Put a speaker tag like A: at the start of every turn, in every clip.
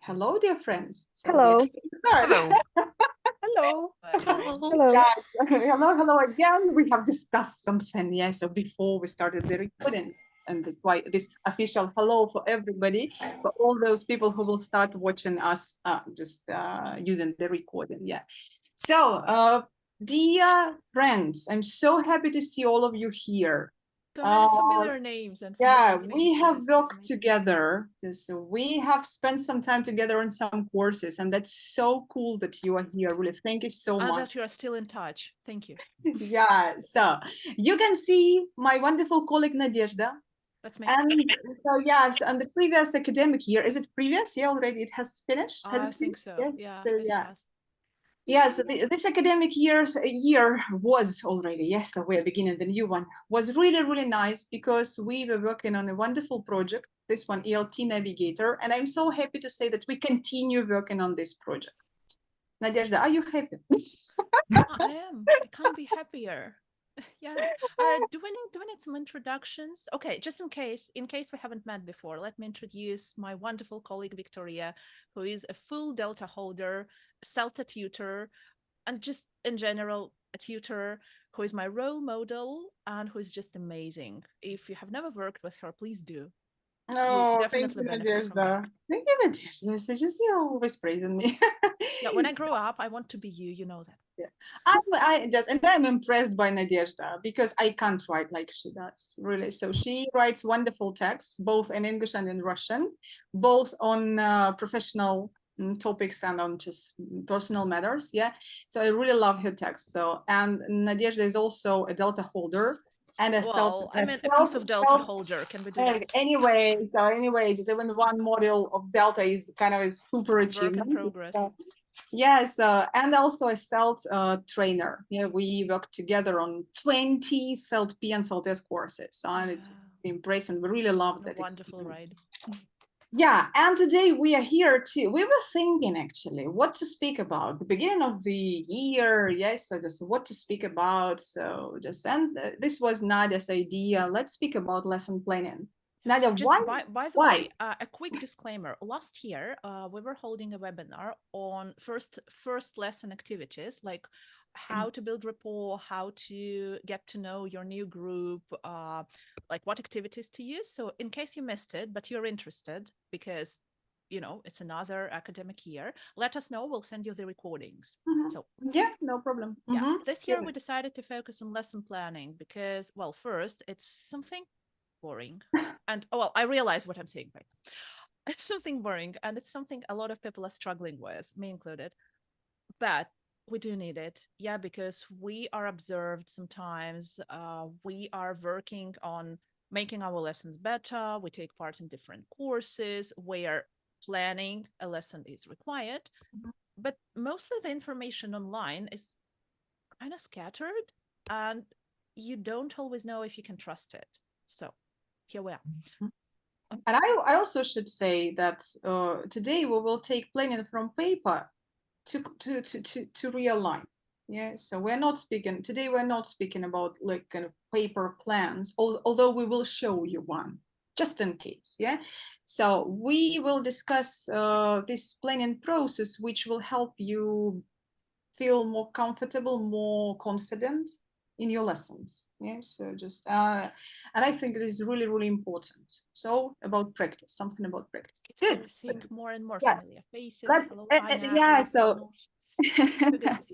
A: Hello, dear friends. So we are
B: Hello.
A: going to start.
C: Hello.
B: Hello.
C: Hello.
B: Hello.
A: Yes. Hello again. We have discussed something, yeah. So before we started the recording, and that's why this official hello for everybody, for all those people who will start watching us, just using the recording, yeah. So, dear friends, I'm so happy to see all of you here.
C: So many familiar names and familiar
A: Yeah, we have
C: faces.
A: worked together. So we have spent some time together on some courses, and that's so cool that you are here. Really, thank you so
C: And
A: much.
C: that you are still in touch. Thank you.
A: Yeah, so you can see my wonderful colleague Nadezhda.
C: That's me.
A: And so yes, and the previous academic year, is it previous? Yeah, already it has finished. Has
C: I
A: it
C: think
A: finished?
C: so.
A: Yeah.
C: Yeah,
A: So,
C: it
A: yeah.
C: has.
A: Yes, this academic year was already, yes, so we're beginning the new one, was really nice because we were working on a wonderful project, this one, ELT Navigator, and I'm so happy to say that we continue working on this project. Nadezhda, are you happy?
C: I am. I can't be happier. Yes. Do we need some introductions? Okay, just in case we haven't met before, let me introduce my wonderful colleague Victoria, who is a full Delta holder, a CELTA tutor, and just in general a tutor who is my role model and who is just amazing. If you have never worked with her, please do. You'll
A: Oh, thank
C: definitely
A: you,
C: benefit from it.
A: Nadezhda. Thank you, Nadezhda. So just you're always praising me.
C: Yeah, when I grow up, I want to be you. You know that.
A: Yeah. I'm impressed by Nadezhda because I can't write like she does, really. So she writes wonderful texts, both in English and in Russian, both on professional topics and on just personal matters. Yeah. So I really love her texts. So, and Nadezhda is also a Delta holder and
C: Well, I mean, a piece of Delta holder. Can we do that?
A: anyway, just even one module of Delta is kind of a super
C: It's work in
A: achievement.
C: progress.
A: Yes, and also a CELT trainer. Yeah, we work together on 20 CELT P and CELT S courses, and it's impressive. We really love that.
C: Wonderful ride.
A: Yeah, and today we are here too. We were thinking actually what to speak about the beginning of the year. Yes, so just what to speak about. So just and this was Nadia's idea. Let's speak about lesson planning. Nadia,
C: Just by the
A: why?
C: way, a quick disclaimer. Last year, we were holding a webinar on first lesson activities, like how to build rapport, how to get to know your new group, like what activities to use. So in case you missed it, but you're interested because it's another academic year, let us know. We'll send you the recordings. So
A: yeah, no problem.
C: yeah, this year we decided to focus on lesson planning because, well, first it's something boring. And well, I realize what I'm saying right now. It's something boring and it's something a lot of people are struggling with, me included. But we do need it. Yeah, because we are observed sometimes. We are working on making our lessons better. We take part in different courses where planning a lesson is required. But mostly the information online is kind of scattered and you don't always know if you can trust it. So here we are.
A: And I also should say that today we will take planning from paper to real life. Yeah, so we're not speaking today. We're not speaking about like kind of paper plans, although we will show you one just in case. Yeah, so we will discuss this planning process, which will help you feel more comfortable, more confident in your lessons. Yeah, so just and I think it is really important. So about practice, something about practice. Good.
C: Seeing more and more
A: Yeah.
C: familiar faces.
A: But
C: Hello,
A: yeah,
C: Tanya.
A: so
C: Goodness,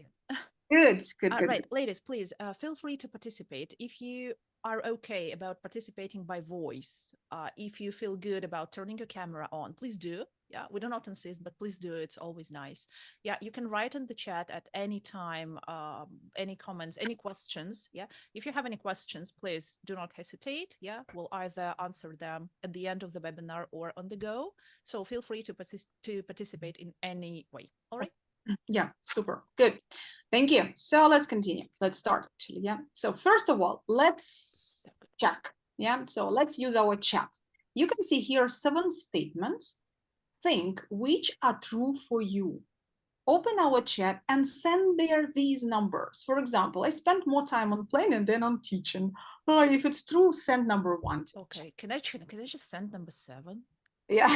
C: yes.
A: good.
C: Right, ladies, please feel free to participate. If you are okay about participating by voice, if you feel good about turning your camera on, please do. Yeah, we do not insist, but please do. It's always nice. Yeah, you can write in the chat at any time, any comments, any questions. Yeah, if you have any questions, please do not hesitate. Yeah, we'll either answer them at the end of the webinar or on the go. So feel free to participate in any way. All right.
A: Yeah, super good. Thank you. So let's continue. Let's start actually. Yeah. So first of all, let's check. Yeah. So let's use our chat. You can see here 7 statements. Think which are true for you. Open our chat and send there these numbers. For example, I spent more time on planning than on teaching. Oh, if it's true, send number 1.
C: Okay. Can I just send number 7?
A: Yeah,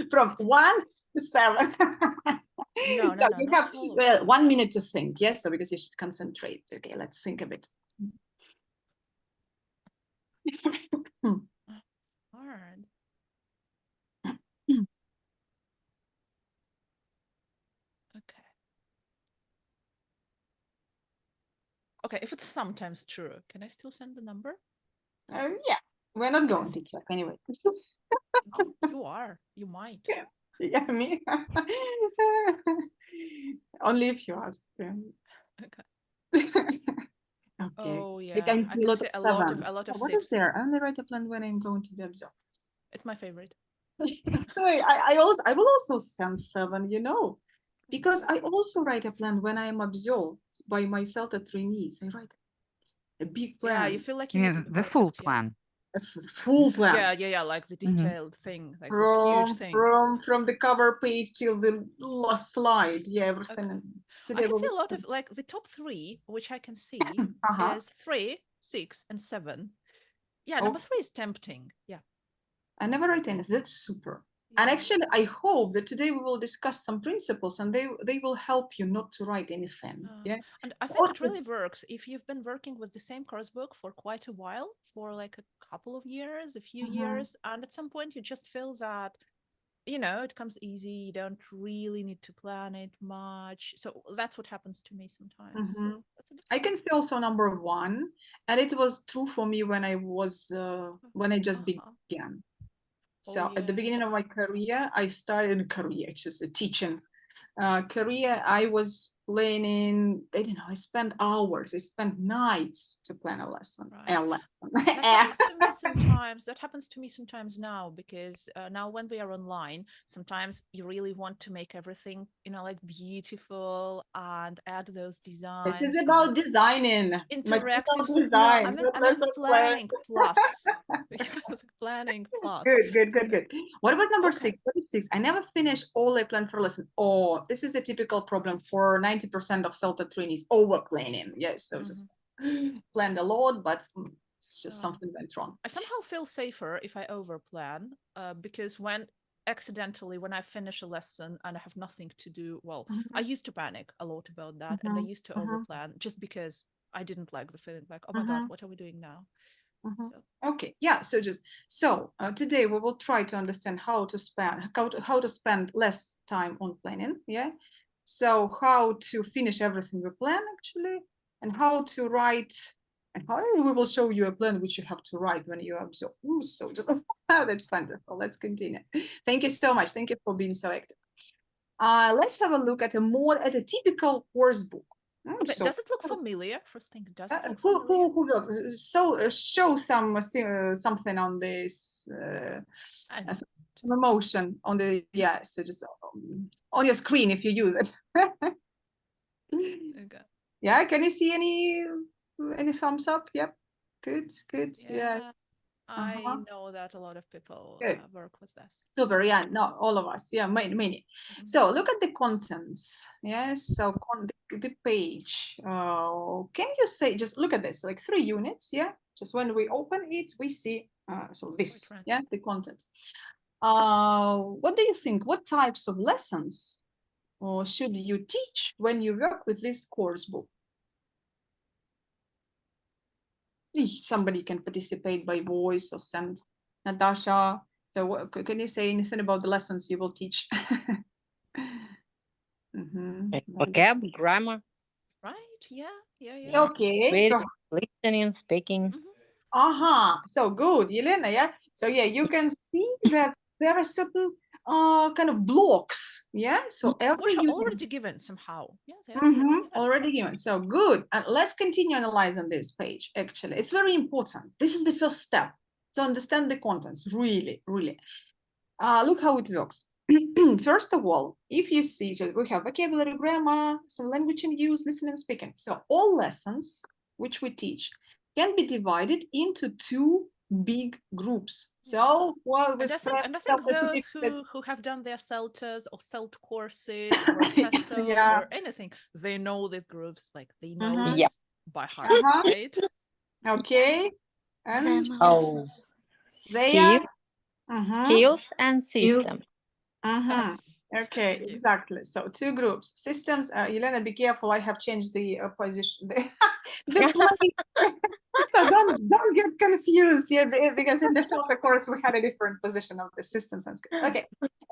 A: from 1 to 7.
C: No,
A: So
C: no,
A: you
C: not
A: have
C: all of
A: well 1 minute to think. Yes, so because you should concentrate. Okay, let's think a bit.
C: hard. Okay. Okay, if it's sometimes true, can I still send the number?
A: Yeah, we're not going to check anyway.
C: You are. You might.
A: Yeah, me. Only if you ask.
C: Okay.
A: Okay.
C: Oh
A: I
C: yeah,
A: can
C: I
A: see a
C: can
A: lot
C: see
A: of
C: a lot
A: 7.
C: of
A: What is
C: 6.
A: there? I only write a plan when I'm going to be absorbed.
C: It's my favorite.
A: Wait, I will also send 7, you know, because I also write a plan when I'm absorbed by myself at trainees. I write a big
C: Yeah, you
A: plan,
C: feel like you need to be
B: The full
C: perfect, yeah.
B: plan.
A: a full plan.
C: Yeah, like the
B: Mhm.
C: detailed thing, like this huge thing.
A: From the cover page till the last slide. Yeah, everything.
C: I
A: Today
C: can
A: we
C: see a
A: will
C: lot
A: spend-
C: of like the top 3, which I can see
A: Uh-huh.
C: is 3, 6, and 7. Yeah,
A: Oh.
C: number 3 is tempting. Yeah.
A: I never write anything. That's super. And
C: Yeah.
A: actually, I hope that today we will discuss some principles and they will help you not to write anything. Yeah.
C: And I think
A: Or-
C: it really works if you've been working with the same course book for quite a while, for like a couple of years, a few
A: Mhm.
C: years, and at some point you just feel that, you know, it comes easy. You don't really need to plan it much. So that's what happens to me sometimes. So
A: Mhm.
C: that's a bit
A: I
C: fun.
A: can see also number 1, and it was true for me when I was when I just
C: Uh-huh.
A: began.
C: Oh,
A: So at the
C: yeah.
A: beginning of my career, I started a career, just a teaching career. I was planning. I don't know. I spent hours. I spent nights to plan a lesson.
C: Right.
A: A lesson.
C: That happens to me sometimes. That happens to me sometimes now, because now when we are online, sometimes you really want to make everything, you know, like beautiful and add those
A: It
C: designs.
A: is about designing.
C: Interactive.
A: Material
C: No,
A: design.
C: I mean
A: not lesson plan.
C: planning plus. Planning plus.
A: Good. What about number
C: Okay.
A: 6? What is 6? I never finish all I planned for lesson. Oh, this is a typical problem for 90% of CELTA trainees. Over planning. Yes, so just planned a lot, but it's just something went wrong.
C: I somehow feel safer if I overplan, because when I finish a lesson and I have nothing to do, well, I used to panic a lot about that, and I used to overplan just because I didn't like the feeling, like, oh my God, what are we doing now? So.
A: Okay, yeah. So today we will try to understand how to spend less time on planning. Yeah. So how to finish everything we plan actually, and how to write. And how we will show you a plan which you have to write when you absorb. So just that's wonderful. Let's continue. Thank you so much. Thank you for being so active. Let's have a look at a typical course book.
C: Okay,
A: So,
C: does it look familiar? First thing, does it look
A: who
C: familiar?
A: looks? So show something on this some emotion on the so just on your screen if you use it.
C: Okay.
A: Yeah, can you see any thumbs up? Yep, good. Yeah.
C: I know that a lot of people work with this.
A: Super, yeah, not all of us. Yeah, many. So look at the contents. Yes, so the page. Can you say, just look at this, like 3 units, yeah? Just when we open it, we see, so this, yeah, the contents. What do you think? What types of lessons or should you teach when you work with this course book? Somebody can participate by voice or send. Natasha, so can you say anything about the lessons you will teach?
B: Vocab, grammar.
C: Right, yeah.
A: Okay. So,
B: listening, speaking.
A: So good, Elena, yeah? So yeah, you can see that there are certain kind of blocks, yeah? So
C: which are
A: unit
C: already given somehow. Yeah, they are
A: already given. So good. And let's continue analyzing this page, actually. It's very important. This is the first step to understand the contents, really. Look how it works. First of all, if you see that we have vocabulary, grammar, some language in use, listening and speaking. So all lessons which we teach can be divided into 2 big groups. So, well,
C: and I think those who have done their CELTAs or CELT courses or TESOL or anything, they know these groups, like they know this by heart, right?
A: Okay. And
B: oh,
A: they are Mhm.
B: Skills and
D: Skills.
B: system.
A: Mhm.
C: Yes.
A: Okay,
C: Thank you.
A: exactly. So two groups. Systems, Elena, be careful. I have changed the position. The place. So don't get confused here because in the Celta course we had a different position of the systems and skills. Okay.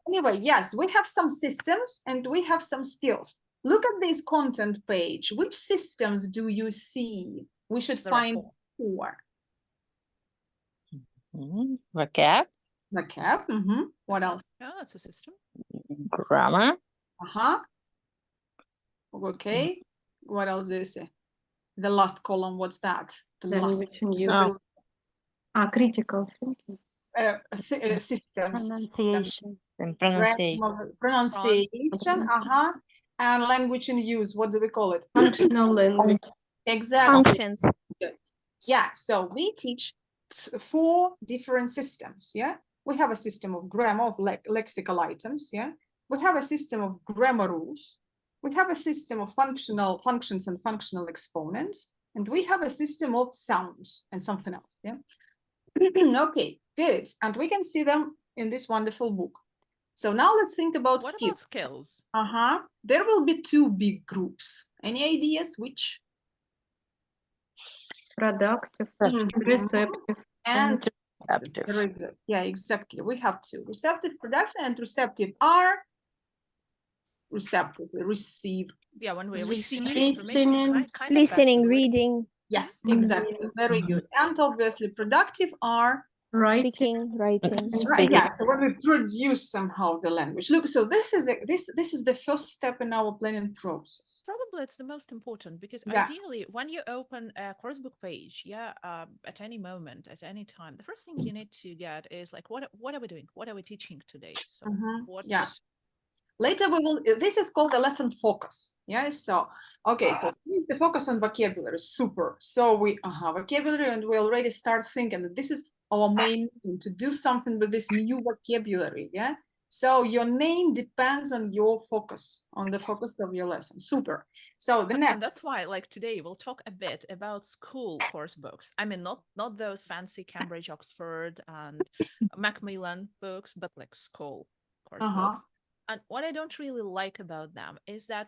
A: Anyway, yes, we have some systems and we have some skills. Look at this content page. Which systems do you see? We should
C: There are
A: find
C: 4.
A: 4.
B: Vocab,
A: Vocab. What else?
C: Yeah, that's a system.
B: grammar,
A: Uh-huh. Okay. What else do you see? The last column, what's that? The last
D: Language and use.
B: Oh.
D: Critical thinking.
A: systems.
E: Pronunciation.
B: and pronunciation.
A: Pronunciation, and language in use. What do we call it?
D: Functional language.
A: Exactly.
B: Functions.
A: Yeah. So we teach 4 different systems. Yeah. We have a system of grammar of lexical items. Yeah. We have a system of grammar rules. We have a system of functional functions and functional exponents, and we have a system of sounds and something else. Yeah. Okay, good. And we can see them in this wonderful book. So now let's think about
C: What
A: skills.
C: about skills?
A: There will be 2 big groups. Any ideas which?
D: Productive.
A: Mhm.
D: Receptive.
A: And
B: Adaptive.
A: very good. Yeah, exactly. We have 2. Receptive, production, and receptive are receptive, receive.
C: Yeah, when we receive
E: Listening.
C: information, kind of
E: Listening,
C: passively.
E: reading,
A: Yes,
D: Mhm.
A: exactly. Very good. And obviously productive are
D: Writing.
E: speaking, writing.
A: right. Yeah. So when we produce somehow the language. Look, so this is this is the first step in our planning process.
C: Probably it's the most important because
A: Yeah.
C: ideally, when you open a course book page, at any moment, at any time, the first thing you need to get is like, what are we doing? What are we teaching today? So what?
A: Yeah. Later we will, this is called a lesson focus. Yeah, so, okay, so this is the focus on vocabulary, super. So we have vocabulary and we already start thinking that this is our main aim, to do something with this new vocabulary, yeah? So your name depends on your focus, on the focus of your lesson, super. So the next.
C: And that's why, like today, we'll talk a bit about school course books. I mean, not those fancy Cambridge, Oxford, and Macmillan books, but like school course books. And what I don't really like about them is that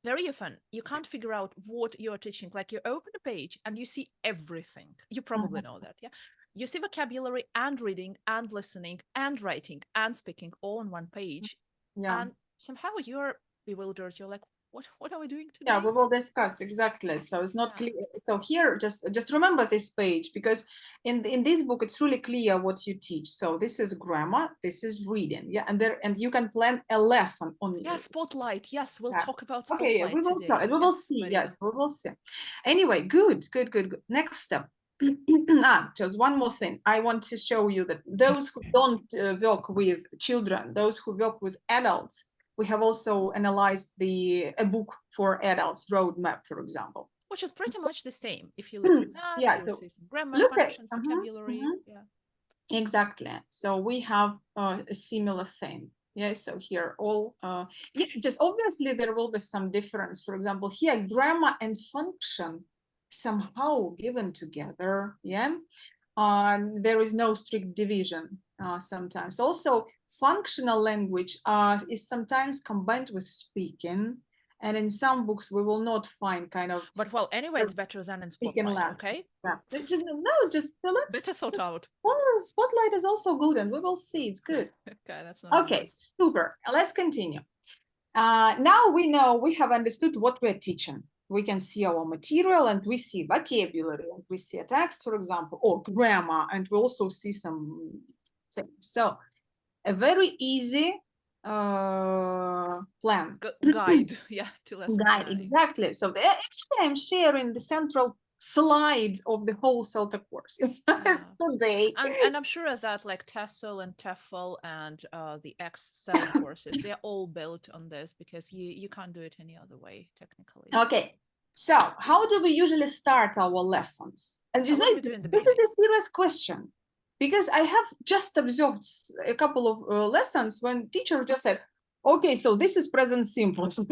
C: very often you can't figure out what you're teaching. Like you open a page and you see everything. You probably know that, yeah? You see vocabulary and reading and listening and writing and speaking all on one page.
A: Yeah.
C: And somehow you're bewildered. You're like, what are we doing today?
A: Yeah, we will discuss exactly. So it's not clear. So here, just remember this page, because in this book it's really clear what you teach. So this is grammar, this is reading, yeah, and you can plan a lesson on.
C: Yeah, spotlight. Yes, we'll
A: Yeah.
C: talk about spotlight.
A: Okay, yeah, we will
C: today.
A: we will see.
C: Maria.
A: Yes, we will see. Anyway, good. Next step. Just one more thing. I want to show you that those who don't work with children, those who work with adults, we have also analyzed a book for adults, roadmap, for example.
C: Which is pretty much the same. If you look at that,
A: Yeah,
C: you'll
A: so
C: see some grammar,
A: look at-
C: functions, vocabulary. Yeah.
A: Exactly. So we have a similar thing. Yeah, so here all, just obviously there will be some difference. For example, here grammar and function somehow given together. Yeah, there is no strict division sometimes. Also, functional language is sometimes combined with speaking. And in some books, we will not find kind of.
C: But well, anyway, it's better than in Spotlight, okay?
A: Yeah. Just let's.
C: Better thought out.
A: Oh, Spotlight is also good, and we will see. It's good.
C: Okay, that's not
A: Okay, super. Let's continue. Now we know, we have understood what we're teaching. We can see our material, and we see vocabulary, and we see a text, for example, or grammar, and we also see some things. So, a very easy plan.
C: Guide, yeah, to lesson planning.
A: Exactly. So actually I'm sharing the central slide of the whole Celta course today.
C: And I'm sure that like TESOL and TEFL and the Excel courses, they're all built on this because you can't do it any other way technically.
A: Okay. So how do we usually start our lessons? And you say, this is a serious question. Because I have just observed a couple of lessons when teacher just said, okay, so this is present simple. So,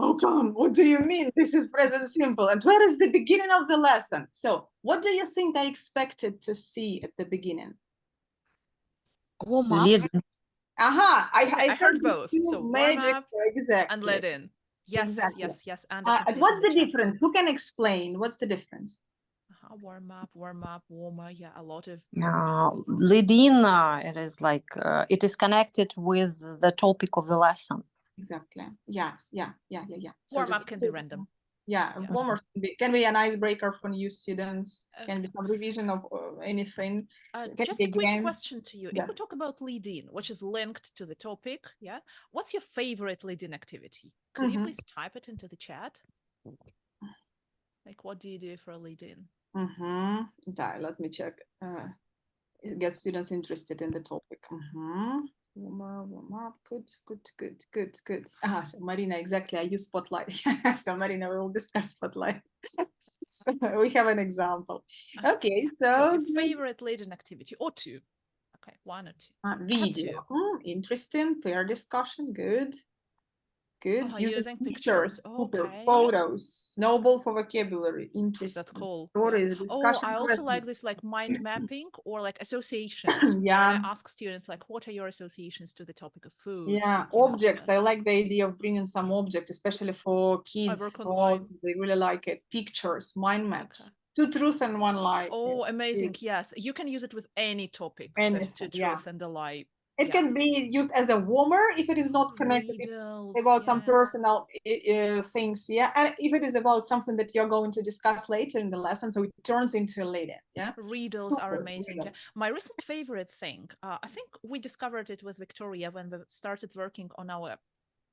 A: oh, come, what do you mean this is present simple? And where is the beginning of the lesson? So what do you think I expected to see at the beginning?
E: Warm up.
B: Lead.
A: Aha,
C: I heard
A: the
C: both.
A: two
C: So warm
A: magic,
C: up
A: exactly.
C: and let in. Yes,
A: Exactly.
C: yes, yes. And I can see it
A: What's
C: in
A: the
C: chat.
A: difference? Who can explain? What's the difference?
C: Warm up, warmer. Yeah, a lot of
B: Lead in, it is like, it is connected with the topic of the lesson.
A: Exactly. Yes. Yeah. So
C: warm
A: just
C: up can be random.
A: Yeah,
C: Yeah.
A: warmers can be an icebreaker for new students. Can be
C: Okay.
A: some revision of anything. Can
C: Just
A: be
C: a quick
A: game.
C: question to you.
A: Yeah.
C: If we talk about lead-in, which is linked to the topic, yeah, what's your favorite lead-in activity? Could you
A: Mhm.
C: please type it into the chat? Like, what do you do for a lead-in?
A: Let me check. Get students interested in the topic. Warm up. Good. So Marina, exactly. I use Spotlight. So Marina, we will discuss Spotlight. So we have an example. Okay,
C: So your
A: good.
C: favorite lead-in activity, or two. Okay, one or two.
A: Video. Interesting. Pair discussion. Good.
C: Using pictures.
A: Super.
C: Okay.
A: Photos. Snowball for vocabulary. Interesting.
C: That's cool.
A: Stories.
C: Yeah.
A: Discussion.
C: I also like this like mind mapping or like associations.
A: Yeah.
C: When I ask students like, what are your associations to the topic of food?
A: Yeah,
C: like, you know,
A: objects. I like the idea of bringing some object, especially for kids.
C: work
A: Oh,
C: online.
A: they really like it. Pictures, mind maps.
C: Okay.
A: Two truth and one lie.
C: Oh, amazing. Yes. You can use it with any topic. There's two
A: Anything, yeah.
C: truth and a lie.
A: It can be used as a warmer if it is not connected
C: Riddles,
A: about some
C: yes.
A: personal things. Yeah, and if it is about something that you're going to discuss later in the lesson, so it turns into a later. Yeah,
C: Riddles are
A: Super,
C: amazing.
A: riddle.
C: Yeah. My recent favorite thing, I think we discovered it with Victoria when we started working on our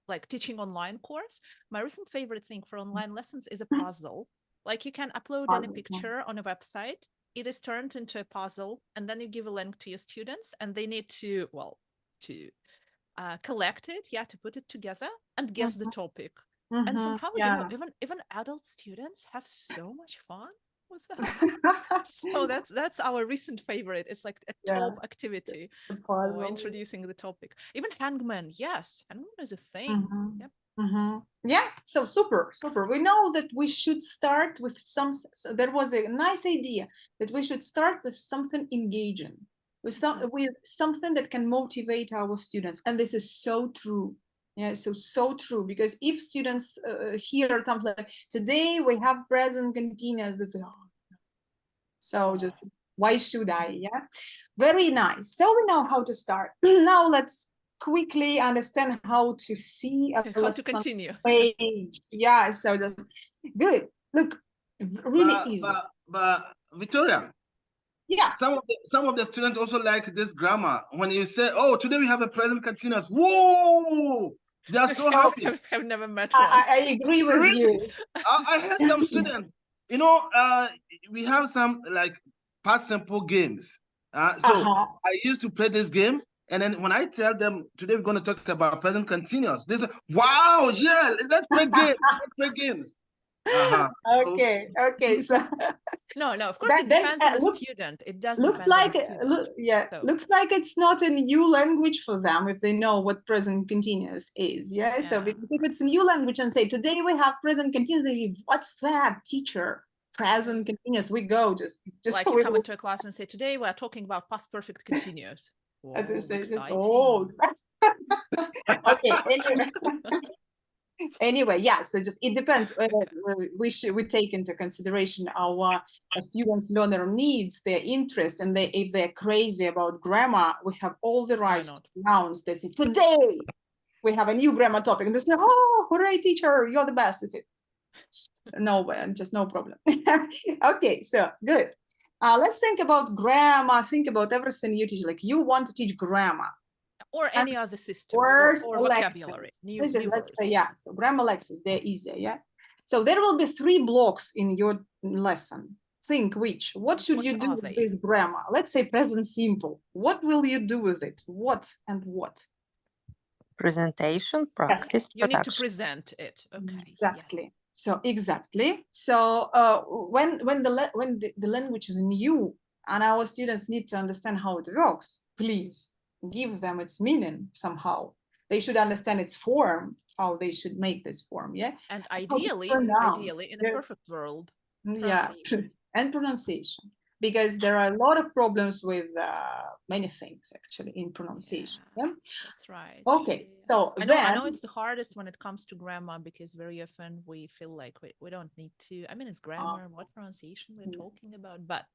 C: like teaching online course. My recent favorite thing for online lessons is a puzzle. Like you can upload any
A: Puzzle, yeah.
C: picture on a website, it is turned into a puzzle, and then you give a link to your students, and they need to collect it, to put it together and guess the topic. And somehow,
A: yeah.
C: even adult students have so much fun with that. So that's our recent favorite. It's like a top activity for introducing the topic. Even hangman, yes, hangman is a thing. Yep.
A: Yeah, so super. We know that we should start with so there was a nice idea that we should start with something engaging, with something that can motivate our students, and this is so true. Yeah, so true, because if students hear something like today we have present continuous, they say, so just why should I? Yeah, very nice. So we know how to start. Now let's quickly understand how to see a
C: how to continue
A: page. Yeah, so that's good. Look, really easy.
F: But Victoria,
A: yeah,
F: some of the students also like this grammar. When you say, "Oh, today we have a present continuous," whoa, they are so happy.
C: I've never met one.
A: I agree with
F: Really?
A: you.
F: I heard some students. You know, we have some like past simple games. So I used to play this game, and then when I tell them today we're going to talk about present continuous, they say, "Wow, yeah, let's play games. Let's play games."
A: Okay. So
C: no, of course it depends on the student. It does
A: looks
C: like
A: looks like it's not a new language for them if they know what present continuous is. Yeah. So because if it's a new language and say today we have present continuous, they say, what's that, teacher? Present continuous. We go just
C: like you come into a class and say today we are talking about past perfect continuous. Whoa, exciting.
A: Okay. Anyway, yeah, so just it depends. We take into consideration our students' learner needs, their interest, and if they're crazy about grammar, we have all the rights to announce. They say today we have a new grammar topic, and they say, "Oh, hooray, teacher, you're the best!" Is it? No, just no problem. Okay, so good. Let's think about grammar. Think about everything you teach. Like you want to teach grammar.
C: Or any other system or vocabulary.
A: Let's say, so grammar lexicons, they're easier, yeah? So there will be 3 blocks in your lesson. Think what should you do with grammar? Let's say present simple. What will you do with it? What and what?
B: Presentation, practice,
C: you need to present it. Okay.
A: Exactly.
C: Yes.
A: So exactly. So when the language is new and our students need to understand how it works, please give them its meaning somehow. They should understand its form, how they should make this form, yeah?
C: And ideally in a perfect world,
A: yeah, and pronunciation. because there are a lot of problems with many things actually in pronunciation. Yeah.
C: That's right.
A: Okay, so
C: I
A: then
C: know it's the hardest when it comes to grammar because very often we feel like we don't need to. I mean, it's grammar, what pronunciation we're talking about, but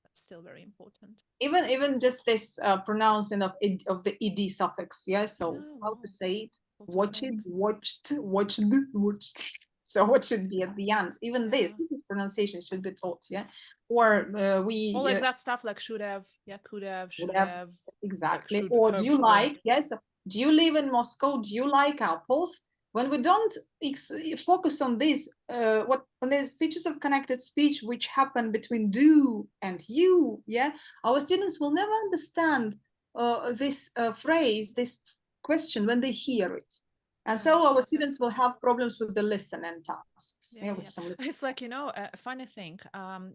C: that's still very important.
A: even just this pronouncing of the ed suffix. Yeah. So
C: Oh,
A: how
C: wow.
A: to say it?
C: Lots of
A: Watch it,
C: things.
A: watched, watched. So what should be at the end? Even this
C: Yeah.
A: is pronunciation should be taught. Yeah. Or we
C: Well, like that stuff like should have, could have, should
A: have,
C: have.
A: exactly.
C: should
A: Or
C: have,
A: do you
C: would have.
A: like? Yes. Do you live in Moscow? Do you like apples? When we don't focus on this, on these features of connected speech which happen between do and you, yeah, our students will never understand this phrase, this question when they hear it. And so our students will have problems with the listening tasks.
C: Yeah. It's like, a funny thing.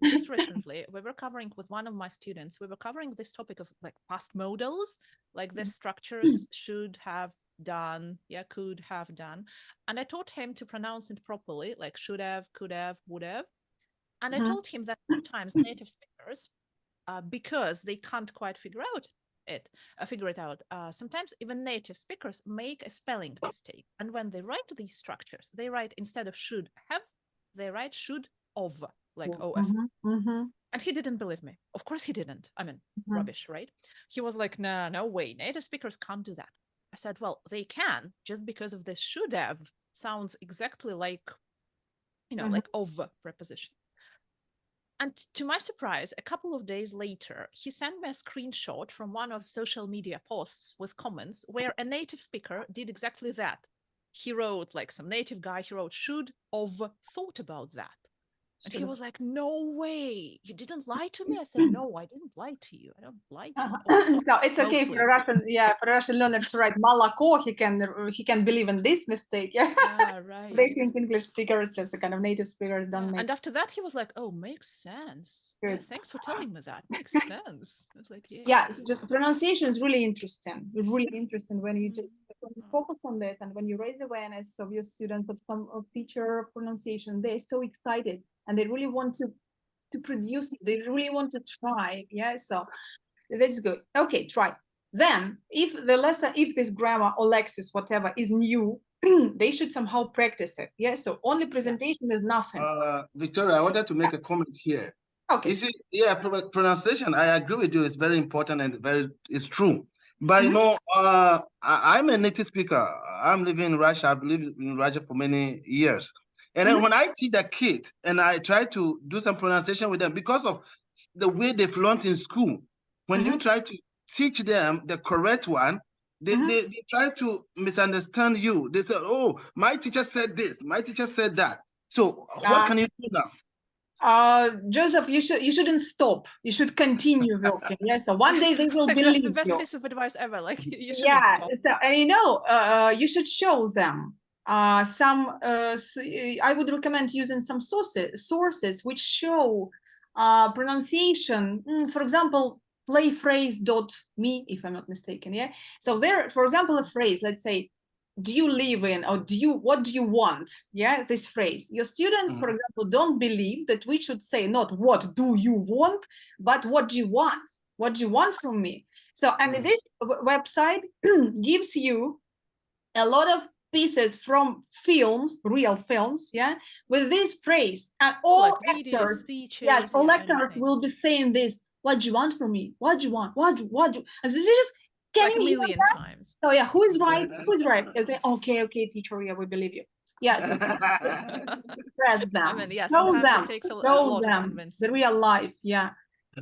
C: Just recently, we were covering with one of my students, we were covering this topic of like past modals, like the structures should have done, could have done. And I taught him to pronounce it properly, like should have, could have, would have. And I told him that sometimes native speakers, because they can't quite figure it out. Sometimes even native speakers make a spelling mistake. And when they write these structures, they write instead of should have, they write should of, like OF. And he didn't believe me. Of course he didn't. I mean, rubbish, right? He was like, no way, native speakers can't do that. I said, well, they can, just because of this should have sounds exactly like, like of preposition. And to my surprise, a couple of days later, he sent me a screenshot from one of social media posts with comments where a native speaker did exactly that. He wrote, like some native guy, he wrote, should have thought about that. And he was like, no way, you didn't lie to me? I said, no, I didn't lie to you. I don't lie to you.
A: So it's okay
C: Mostly.
A: for a Russian learner to write Malako, he can believe in this mistake. Yeah.
C: Right.
A: They think English speakers, just a kind of native speakers, don't make.
C: And after that, he was like, oh, makes sense. Yeah,
A: Good.
C: thanks for telling me that. Makes sense. I was like,
A: Yeah, it's just pronunciation is really interesting. Really interesting when you focus on this and when you raise awareness of your students of some of teacher pronunciation, they're so excited and they really want to produce it. They really want to try. Yeah, so that's good. Okay, try. Then if this grammar or lexis, whatever is new, they should somehow practice it. Yeah, so only presentation is nothing.
F: Victoria, I wanted to make a comment here.
A: Okay.
F: Pronunciation, I agree with you. It's very important and it's true. But I'm a native speaker. I'm living in Russia. I've lived in Russia for many years. And then when I teach the kid and I try to do some pronunciation with them, because of the way they've learned in school, when you try to teach them the correct one, they try to misunderstand you. They say, oh, my teacher said this, my teacher said that. So what can you do now?
A: Joseph, you shouldn't stop. You should continue working. Yeah. So one day they will believe you.
C: That's the best piece of advice ever. Like you shouldn't stop.
A: So, and you should show them some. I would recommend using some sources which show pronunciation. For example, playphrase.me, if I'm not mistaken. Yeah. So there, for example, a phrase. Let's say, do you live in, or what do you want? Yeah, this phrase. Your students, for example, don't believe that we should say not what do you want, but what do you want? What do you want from me? So, and this website gives you a lot of pieces from films, real films, yeah, with this phrase, and all
C: like videos,
A: actors,
C: speeches,
A: yes, all actors
C: anything.
A: will be saying this. What do you want from me? What do you want? What do you? And so just can
C: like
A: you
C: a million times.
A: Oh yeah, who is right? Who's right? Okay, teacher, yeah, we believe you. Yes, press them.
C: I mean, yeah,
A: Show
C: sometimes
A: them.
C: it takes a
A: Show
C: lot
A: them
C: of convincing.
A: the real life. Yeah.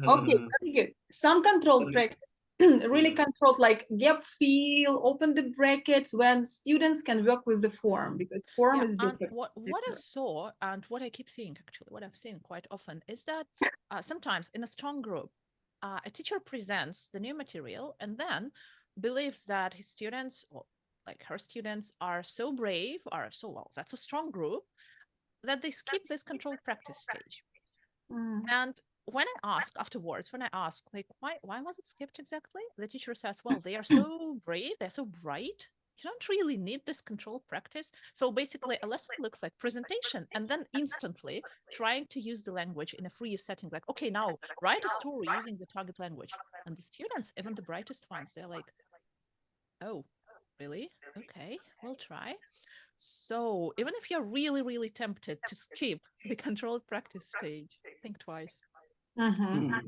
A: Okay, very good. Some controlled practice, really controlled, like gap fill, open the brackets when students can work with the form, because form is different.
C: What I saw and what I keep seeing, actually, what I've seen quite often is that sometimes in a strong group, a teacher presents the new material and then believes that his students, or like her students, are so brave, are so well, that's a strong group, that they skip this controlled practice stage. And when I ask afterwards, like, why was it skipped exactly? The teacher says, well, they are so brave, they're so bright. you don't really need this controlled practice. So basically a lesson looks like presentation and then instantly trying to use the language in a free setting. Like, okay, now write a story using the target language. And the students, even the brightest ones, they're like, oh, really? Okay, we'll try. So even if you're really, really tempted to skip the controlled practice stage, think twice
A: Mhm.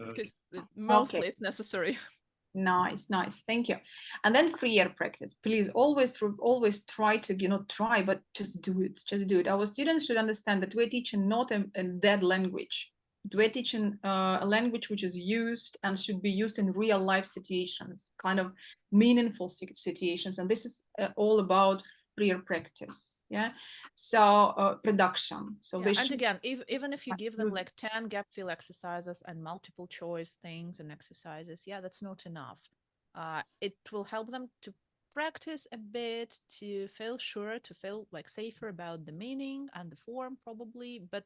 C: because mostly
A: Okay.
C: it's necessary.
A: Nice, nice. Thank you. And then freer practice. Please always try to, try, but just do it. Just do it. Our students should understand that we're teaching not a dead language. We're teaching a language which is used and should be used in real life situations, kind of meaningful situations. And this is all about freer practice. Yeah. So production. So
C: Yeah,
A: they
C: and
A: should
C: again, even if you give them
A: use-
C: like 10 gap fill exercises and multiple choice things and exercises, yeah, that's not enough. It will help them to practice a bit, to feel sure, to feel like safer about the meaning and the form probably, but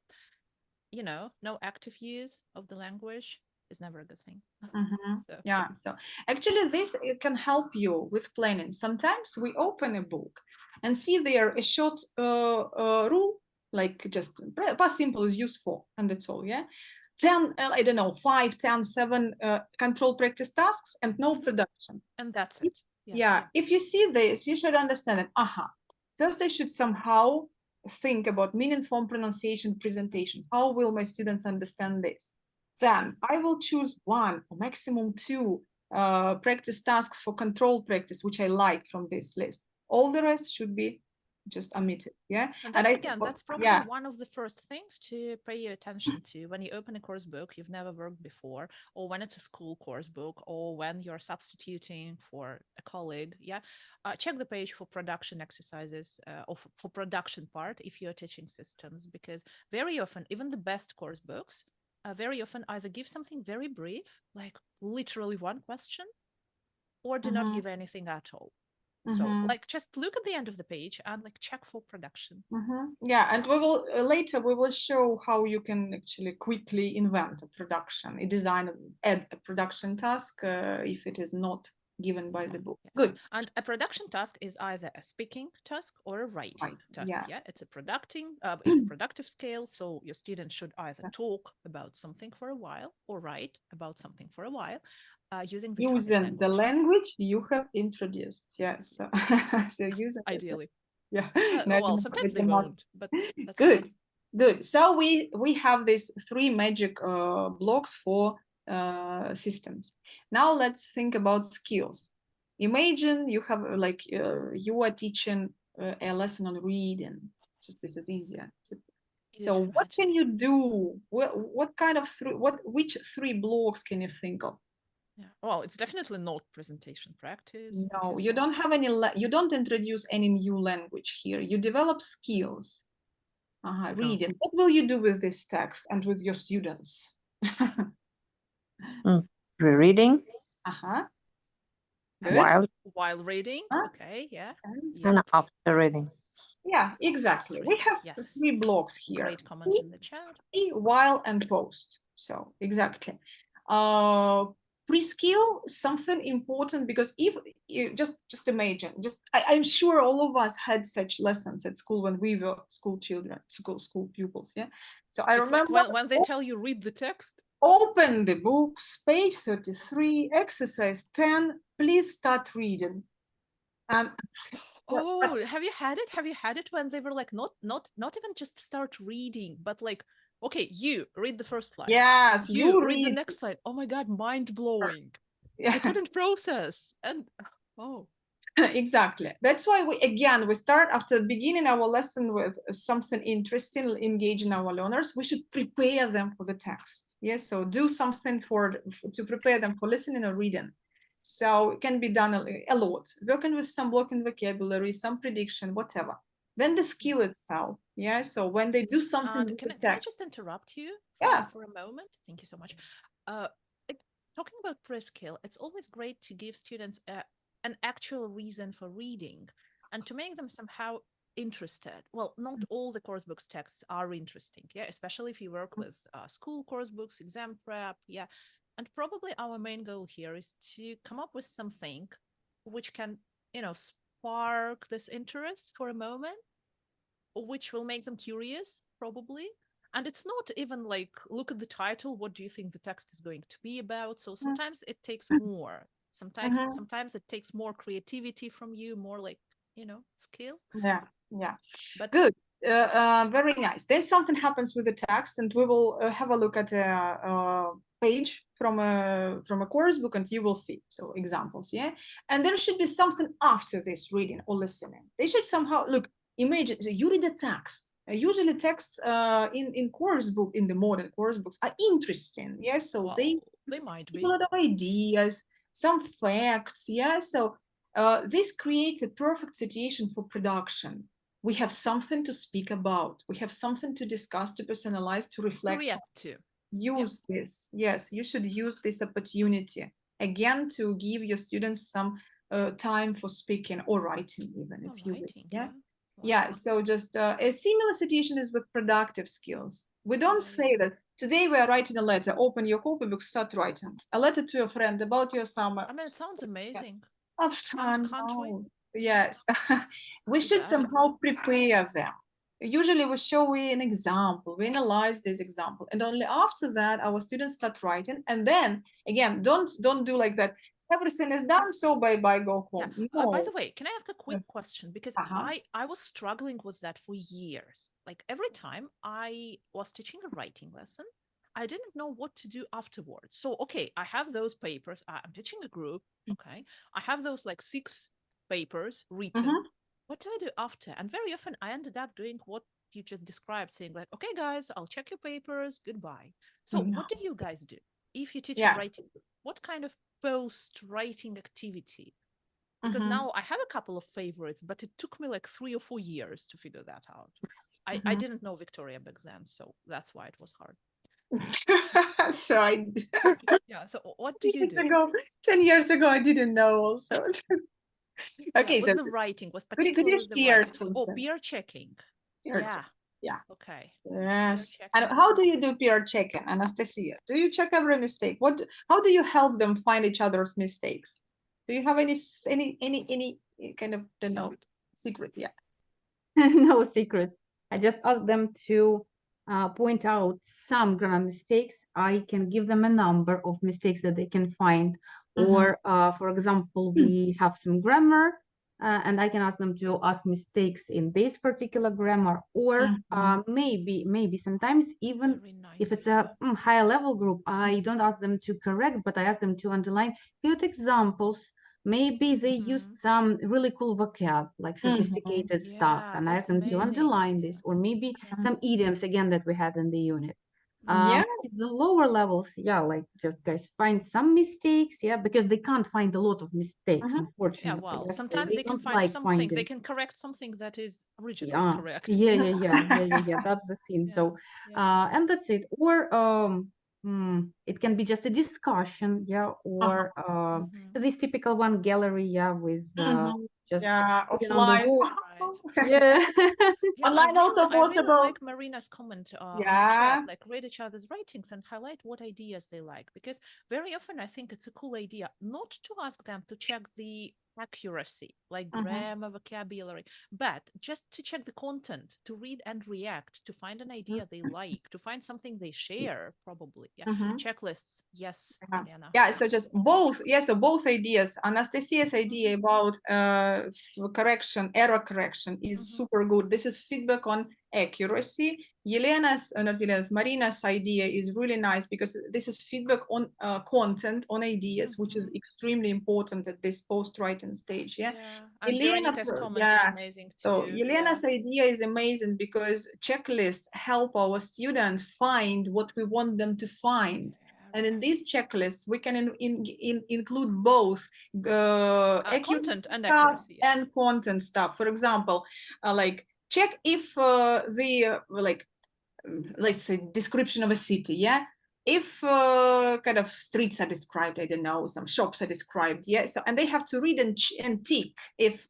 C: no active use of the language is never a good thing.
A: Mhm.
C: So
A: Yeah, so actually this it can help you with planning. Sometimes we open a book and see there a short rule, like just past simple is used for, and that's all, yeah? 10, I don't know, 5, 10, 7 control practice tasks and no production.
C: and that's it.
A: Yeah, if you see this, you should understand it. First I should somehow think about meaning, form, pronunciation, presentation. How will my students understand this? Then I will choose 1 or maximum 2 practice tasks for control practice, which I like from this list. All the rest should be just omitted. Yeah.
C: And
A: I
C: that's
A: think,
C: again, that's probably
A: yeah,
C: one of the first things to pay your attention to when you open a course book you've never worked before, or when it's a school course book, or when you're substituting for a colleague. Yeah, check the page for production exercises or for production part if you're teaching systems, because very often, even the best course books, very often either give something very brief, like literally 1 question, or do not
A: Mhm.
C: give anything at all. So
A: Mhm.
C: like just look at the end of the page and like check for production.
A: Yeah, and we will later we will show how you can actually quickly invent a production, a design, add a production task if it is not given by the book.
C: Yeah.
A: Good.
C: And a production task is either a speaking task or a writing
A: Right,
C: task.
A: yeah.
C: Yeah, it's a productive scale. So your students should either talk about something for a while or write about something for a while, using the target
A: Using the
C: language.
A: language you have introduced. Yeah. So so using this,
C: Ideally.
A: yeah.
C: Well, sometimes they won't, but that's
A: Good.
C: fine.
A: Good. So we have these 3 magic blocks for systems. Now let's think about skills. Imagine you have like you are teaching a lesson on reading. Just this is easier.
C: Easy
A: So
C: to
A: what
C: imagine.
A: can you do? What kind of which 3 blocks can you think of?
C: Yeah. Well, it's definitely not presentation practice.
A: No,
C: because,
A: you
C: well,
A: don't have any. You don't introduce any new language here. You develop skills. Reading. What will you do with this text and with your students?
B: Rereading
A: Good.
B: while
C: reading.
A: Huh?
C: Okay. Yeah.
B: and after reading.
A: Yeah, exactly. We have
C: Yes.
A: 3 blocks here.
C: Great comments in the chat.
A: While and post. So exactly. Pre-skill, something important, because if you just imagine, I'm sure all of us had such lessons at school when we were school children, school pupils. Yeah. So I
C: It's
A: remember
C: like when they tell you read the text.
A: open the books, page 33, exercise 10, please start reading. And
C: Oh, have you had it? Have you had it when they were like not even just start reading, but like, okay, you read the first line.
A: yes,
C: You read the next line. Oh my God, mind blowing.
A: Yeah.
C: I couldn't process. And oh.
A: Exactly. That's why we start after beginning our lesson with something interesting, engaging our learners. We should prepare them for the text. Yes, so do something to prepare them for listening or reading. So it can be done a lot, working with some blocking vocabulary, some prediction, whatever. Then the skill itself. Yeah, so when they do something with the
C: Can I
A: text.
C: just interrupt you
A: Yeah.
C: for a moment? Thank you so much. Talking about pre-skill, it's always great to give students an actual reason for reading and to make them somehow interested. Well, not all the course books texts are interesting, yeah, especially if you work with school course books, exam prep, yeah. And probably our main goal here is to come up with something which can, spark this interest for a moment, which will make them curious, probably. And it's not even like, look at the title, what do you think the text is going to be about? So sometimes it takes more. Sometimes it takes more creativity from you, more like, skill.
A: Yeah, yeah.
C: But
A: Good. Very nice. Then something happens with the text, and we will have a look at a page from a course book, and you will see so examples. Yeah, and there should be something after this reading or listening. They should somehow look. Imagine so you read a text. Usually, texts in course book, in the modern course books, are interesting. Yeah, so
C: well,
A: they
C: might
A: give
C: be
A: a lot of ideas, some facts. Yeah, so this creates a perfect situation for production. We have something to speak about. We have something to discuss, to personalize, to reflect.
C: react to.
A: Use this. Yes, you should use this opportunity again to give your students some time for speaking or writing, even if you
C: Writing,
A: will. Yeah.
C: Wow.
A: Yeah, so just a similar situation is with productive skills. We don't say that today we are writing a letter, open your copybook, start writing a letter to your friend about your summer.
C: I mean, it sounds amazing.
A: Of fun.
C: Can't we?
A: Yes, we should somehow prepare them. Usually we show an example, we analyze this example, and only after that our students start writing. And then again, don't do like that. Everything is done, so bye, go home.
C: Yeah. By
A: No.
C: the way, can I ask a quick question? Because I was struggling with that for years. Like every time I was teaching a writing lesson, I didn't know what to do afterwards. So, okay, I have those papers. I'm teaching a group. Okay. I have those like 6 papers written. What do I do after? And very often I ended up doing what you just described, saying like, okay, guys, I'll check your papers. Goodbye. So what do you guys do? If you teach a writing, what kind of post-writing activity? Because now I have a couple of favorites, but it took me like 3 or 4 years to figure that out. I didn't know Victoria back then, so that's why it was hard.
A: So
C: yeah, so what do you do?
A: 10 years ago, I didn't know also. Okay,
C: so
A: so
C: the writing was
A: could you
C: particularly the
A: share
C: writing.
A: something?
C: peer checking.
A: Yeah.
C: Okay.
A: Yes. And how do you do peer checking, Anastasia? Do you check every mistake? How do you help them find each other's mistakes? Do you have any kind of secret? Yeah.
D: No secrets. I just ask them to point out some grammar mistakes. I can give them a number of mistakes that they can find. Or, for example, we have some grammar, and I can ask them to ask mistakes in this particular grammar. Or maybe sometimes even if it's a higher level group, I don't ask them to correct, but I ask them to underline good examples. Maybe they use some really cool vocab, like sophisticated stuff, and I ask them to underline this, or maybe some idioms again that we had in the unit.
A: Yeah.
D: The lower levels, like just guys find some mistakes, because they can't find a lot of mistakes, unfortunately.
C: Yeah, well,
D: Yes,
C: sometimes they can find something, they can correct something that is originally correct.
D: Yeah, that's the thing. So, and that's it. Or it can be just a discussion, or this typical one gallery, with just
A: offline.
D: Yeah.
A: Online also
C: I really
A: possible.
C: like Marina's comment on the chat, like read each other's writings and highlight what ideas they like, because very often I think it's a cool idea not to ask them to check the accuracy, like grammar, vocabulary, but just to check the content, to read and react, to find an idea they like, to find something they share, probably. Checklists, yes.
A: So just both, so both ideas. Anastasia's idea about correction, error correction is super good. This is feedback on accuracy. Marina's idea is really nice because this is feedback on content, on ideas, which is extremely important at this post-writing stage.
C: And Veronica's comment is amazing too.
A: So Yelena's idea is amazing because checklists help our students find what we want them to find. And in these checklists, we can include both
C: content and accuracy
A: and content stuff. For example, like check if the let's say description of a city, if kind of streets are described, I don't know, some shops are described, so and they have to read and tick if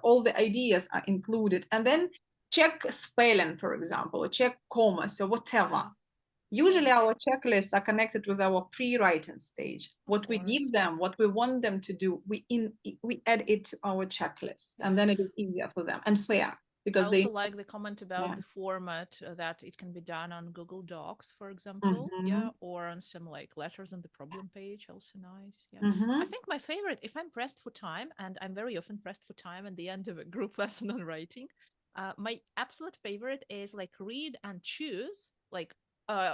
A: all the ideas are included, and then check spelling, for example, or check commas or whatever. Usually our checklists are connected with our pre-writing stage. What we
C: course.
A: give them, what we want them to do, we add it to our checklist, and then it is easier for them and fair, because
C: I
A: they
C: also like the comment about
A: Yeah.
C: the format, that it can be done on Google Docs, for example, yeah, or on some like letters on the problem page, also nice. Yeah.
A: Mhm.
C: I think my favorite, if I'm pressed for time, and I'm very often pressed for time at the end of a group lesson on writing, my absolute favorite is like read and choose, like,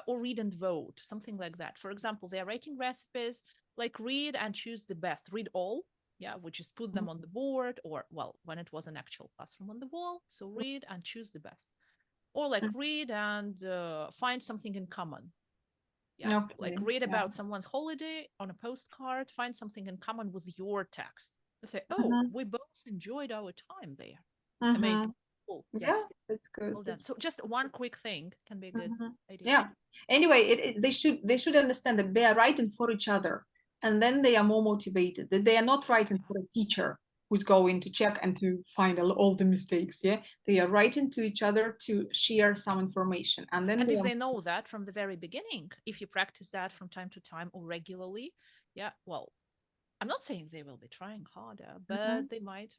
C: or read and vote, something like that. For example, they're writing recipes, like read and choose the best, read all, yeah, which is put them on the board, or well, when it was an actual classroom, on the wall. So read and choose the best, or like read and find something in common. Yeah, like
A: Okay,
C: read
A: yeah.
C: about someone's holiday on a postcard, find something in common with your text. They say, oh, we both enjoyed our time there. Amazing. Cool.
A: Yeah,
C: Yes.
A: that's good.
C: Well done.
A: that's
C: So just one quick thing can be a good idea.
A: Yeah. Anyway, they should understand that they are writing for each other, and then they are more motivated. That they are not writing for a teacher who's going to check and to find all the mistakes. Yeah, they are writing to each other to share some information, and then
C: And
A: they
C: if
A: are,
C: they know that from the very beginning, if you practice that from time to time or regularly, yeah, well, I'm not saying they will be trying harder, but they might.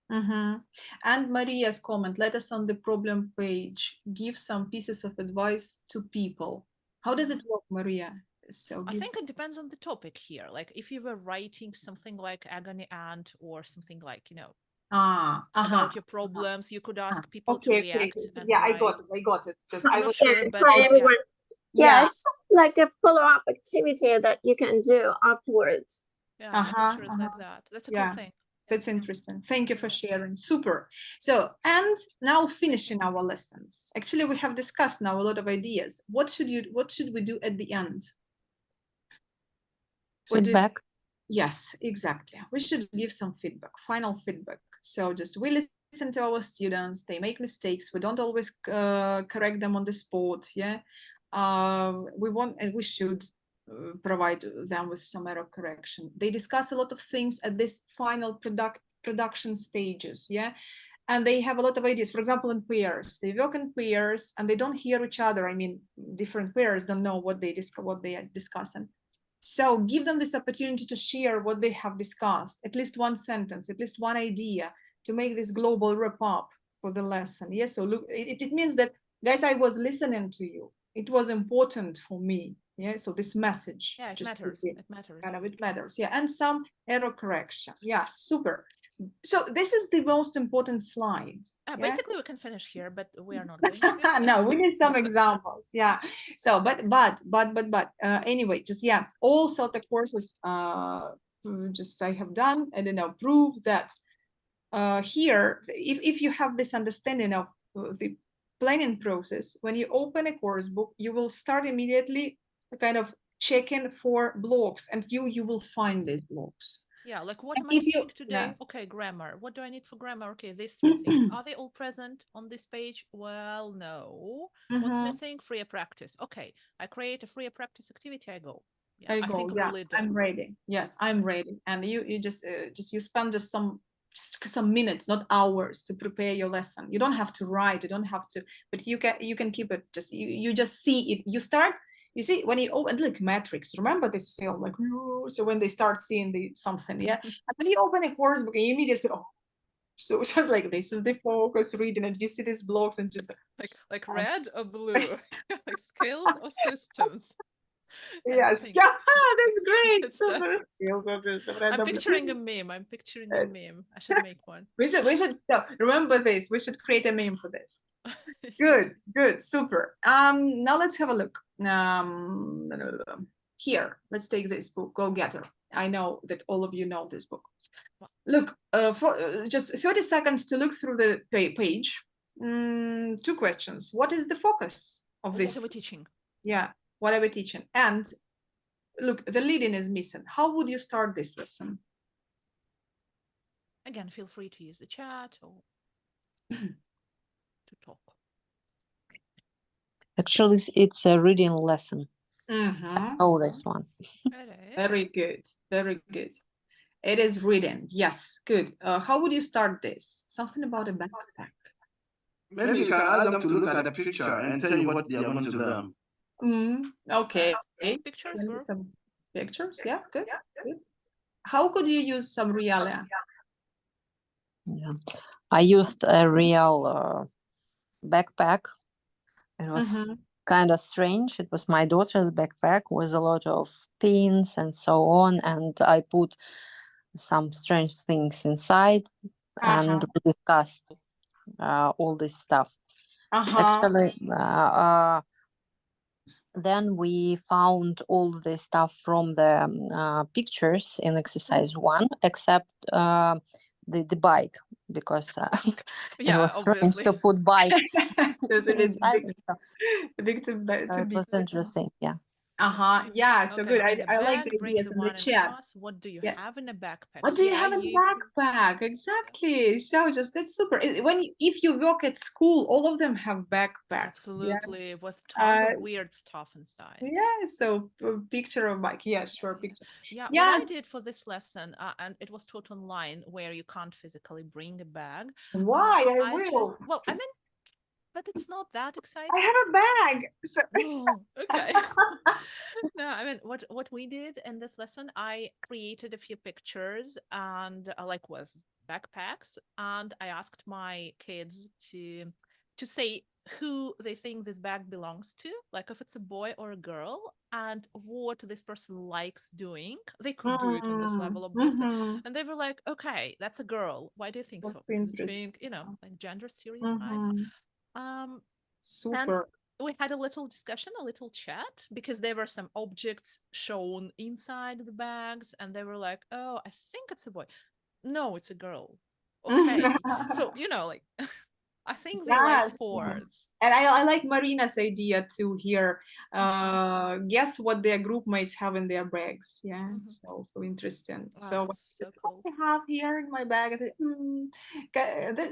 A: And Maria's comment, let us on the problem page give some pieces of advice to people. How does it work, Maria? So
C: I
A: give
C: think it depends on the topic here. Like if you were writing something like agony aunt or something like, about your problems, you could ask people to
A: Okay,
C: react.
A: okay.
C: And
A: Yeah,
C: write.
A: I got it. Just
C: I'm
A: I
C: not
A: was
C: sure, but
E: Hi
C: yeah.
E: everyone. Yeah,
A: Yeah.
E: it's just like a follow-up activity that you can do afterwards.
C: Yeah, I picture it like that. That's a cool
A: Yeah.
C: thing.
A: That's interesting. Thank you for sharing. Super. So, and now finishing our lessons. Actually, we have discussed now a lot of ideas. What should we do at the end? What do you-
B: Feedback.
A: Yes, exactly. We should give some feedback, final feedback. So just we listen to our students, they make mistakes. We don't always correct them on the spot. Yeah. We want, and we should provide them with some error correction. They discuss a lot of things at this final production stages. Yeah. And they have a lot of ideas. For example, in pairs, they work in pairs and they don't hear each other. I mean, different pairs don't know what they are discussing. So give them this opportunity to share what they have discussed, at least one sentence, at least one idea, to make this global wrap up for the lesson. Yes, so look, it means that, guys, I was listening to you. It was important for me. Yeah, so this message.
C: Yeah, it
A: just
C: matters.
A: it
C: It matters.
A: kind of it matters. Yeah, and some error correction. Yeah, super. So this is the most important slide. Yeah?
C: Basically, we can finish here, but we are not going to.
A: No, we need some examples. Yeah. So, but anyway, just yeah, all sort of courses just I have done, I don't know, prove that here, if you have this understanding of the planning process, when you open a course book, you will start immediately kind of checking for blocks, and you will find these blocks.
C: Yeah, like what am I
A: if you-
C: teaching today?
A: yeah.
C: Okay, grammar. What do I need for grammar? Okay, these three things. Are they all present on this page? Well, no. What's missing? Freer practice. Okay, I create a freer practice activity. I go. Yeah, I think
A: yeah,
C: really done.
A: I'm ready. Yes, I'm ready. And you just you spend just some minutes, not hours, to prepare your lesson. You don't have to write. You don't have to, but you can keep it. Just you just see it. You start. You see when you open like Matrix. Remember this film? Like so when they start seeing the something, yeah. And when you open a course book, you immediately say, oh. So it's just like this is the focus reading, and you see these blocks and just
C: like red or blue, like skills or systems.
A: Yes,
C: think-
A: yeah, that's great.
C: Good stuff.
A: Super skills of this.
C: I'm picturing a meme. I should make one.
A: We should so remember this. We should create a meme for this. Good, super. Now let's have a look. Here, let's take this book, Go Getter. I know that all of you know this book. Look, for just 30 seconds to look through the page. 2 questions. What is the focus of this?
C: What are we teaching?
A: Yeah, what are we teaching? And look, the leading is missing. How would you start this lesson?
C: Again, feel free to use the chat or to talk.
B: Actually, it's a reading lesson.
A: Mm-hmm.
B: Oh, this one.
A: Very good, very good. It is reading. Yes, good. How would you start this? Something about a backpack.
F: Maybe you can ask them to look at the picture and tell you what they are going to learn.
A: Okay.
C: Pictures
A: Send
C: were
A: some pictures. Yeah, good. Good. How could you use some realia?
B: Yeah. I used a real backpack. It was kind of strange. It was my daughter's backpack with a lot of pins and so on, and I put some strange things inside, and we discussed all this stuff. Actually, then we found all the stuff from the pictures in exercise 1, except the bike, because it
C: yeah,
B: was strange
C: obviously.
B: to put bike
A: There's a bit
B: inside.
A: big,
B: So
A: big to
B: it
A: be.
B: was interesting. Yeah.
A: Yeah, so
C: Okay,
A: good.
C: bring a
A: I like
C: bag,
A: the
C: bring
A: ideas
C: the
A: in the
C: one in
A: chat.
C: class. What do you
A: Yeah.
C: have in a backpack?
A: What do you
C: Yeah,
A: have in the backpack? Exactly. So just that's super. If you work at school, all of them have backpacks.
C: Absolutely, with tons
A: Uh,
C: of weird stuff inside.
A: Yeah. So picture of bike. Yeah, sure. Picture.
C: Yeah, what I
A: Yes.
C: did for this lesson, and it was taught online where you can't physically bring a bag.
A: Why? I will.
C: Well, I mean, but it's not that exciting.
A: I have a bag. So
C: Oh, okay. No, I mean, what we did in this lesson, I created a few pictures and like with backpacks, and I asked my kids to say who they think this bag belongs to, like if it's a boy or a girl, and what this person likes doing. They could do it on this level, obviously. And they were like, okay, that's a girl. Why do you think so? Because it's being, like gender stereotypes.
A: Super.
C: And we had a little discussion, a little chat, because there were some objects shown inside the bags, and they were like, oh, I think it's a boy. No, it's a girl. Okay. So, like, I think they like
A: Yes.
C: sports.
A: And I like Marina's idea too here. Guess what their group mates have in their bags. Yeah, so interesting. So
C: That's so cool.
A: what I have here in my bag. I think,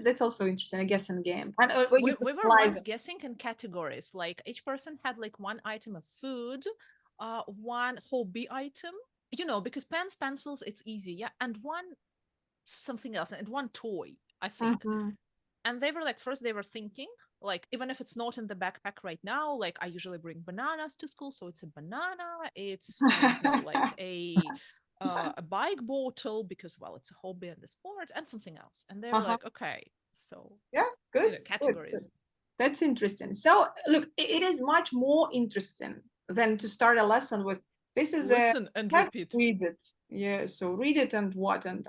A: that's also interesting. I guess in game. And
C: we were once guessing in categories. Like each person had like one item of food, one hobby item. Because pens, pencils, it's easy, yeah, and one something else, and one toy, I think. And they were like, first they were thinking, like, even if it's not in the backpack right now, like I usually bring bananas to school, so it's a banana, it's like a bike bottle, because well, it's a hobby and a sport, and something else. And they were like, okay, so
A: yeah, good,
C: categories.
A: Good. That's interesting. So look, it is much more interesting than to start a lesson with this is
C: listen and repeat.
A: Read it. Yeah, so read it and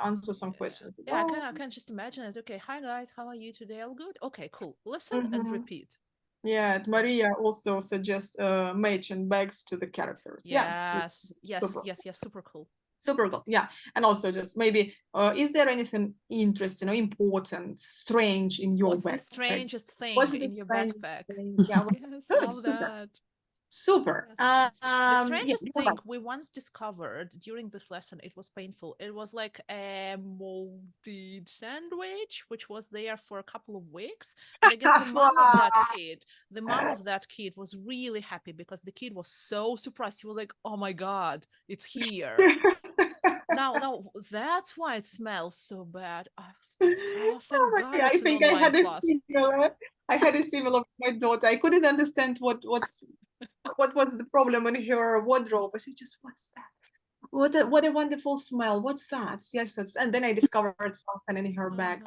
A: answer some questions.
C: Yeah, I can just imagine it. Okay, hi guys, how are you today? All good? Okay, cool. Listen and repeat.
A: Yeah, Maria also suggests matching bags to the characters.
C: Yes, super cool.
A: Super cool. Yeah, and also just maybe is there anything interesting or important, strange in your backpack?
C: What's the strangest thing in your backpack?
A: Yeah,
C: yes, love that.
A: Super.
C: The strangest thing we once discovered during this lesson, it was painful. It was like a molded sandwich, which was there for a couple of weeks. And I guess the mom of that kid was really happy because the kid was so surprised. He was like, oh my God, it's here. Now that's why it smells so bad. I think I had
A: a similar with my daughter. I couldn't understand what was the problem in her wardrobe. I said, just what's that? What a wonderful smell. What's that? Yes, and then I discovered something in her bag.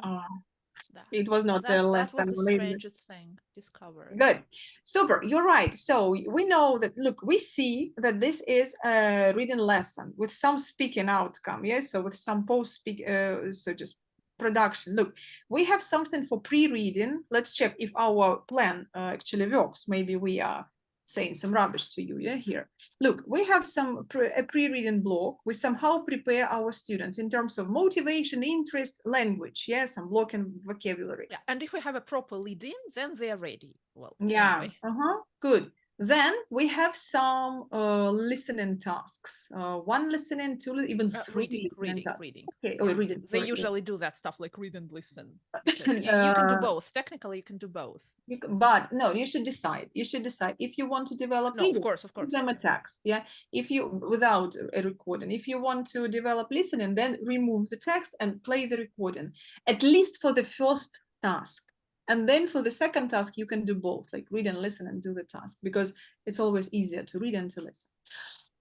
A: It was not the lesson.
C: That was the strangest thing discovered.
A: Good. Super. You're right. So we know that, look, we see that this is a reading lesson with some speaking outcome. Yes. So with some post-speak, so just production. Look, we have something for pre-reading. Let's check if our plan actually works. Maybe we are saying some rubbish to you, yeah, here. Look, we have a pre-reading block. We somehow prepare our students in terms of motivation, interest, language, yeah, some block and vocabulary.
C: Yeah, and if we have a proper lead-in, then they are ready. Well,
A: yeah,
C: anyway.
A: Good. Then we have some listening tasks. One listening, two, even three
C: reading.
A: Okay. Reading.
C: They usually do that stuff like read and listen. You can do both. Technically, you can do both.
A: But no, you should decide. You should decide if you want to develop.
C: No, of course.
A: Give them a text. Yeah. If you without a recording. If you want to develop listening, then remove the text and play the recording. At least for the first task. And then for the second task, you can do both, like read and listen and do the task, because it's always easier to read and to listen.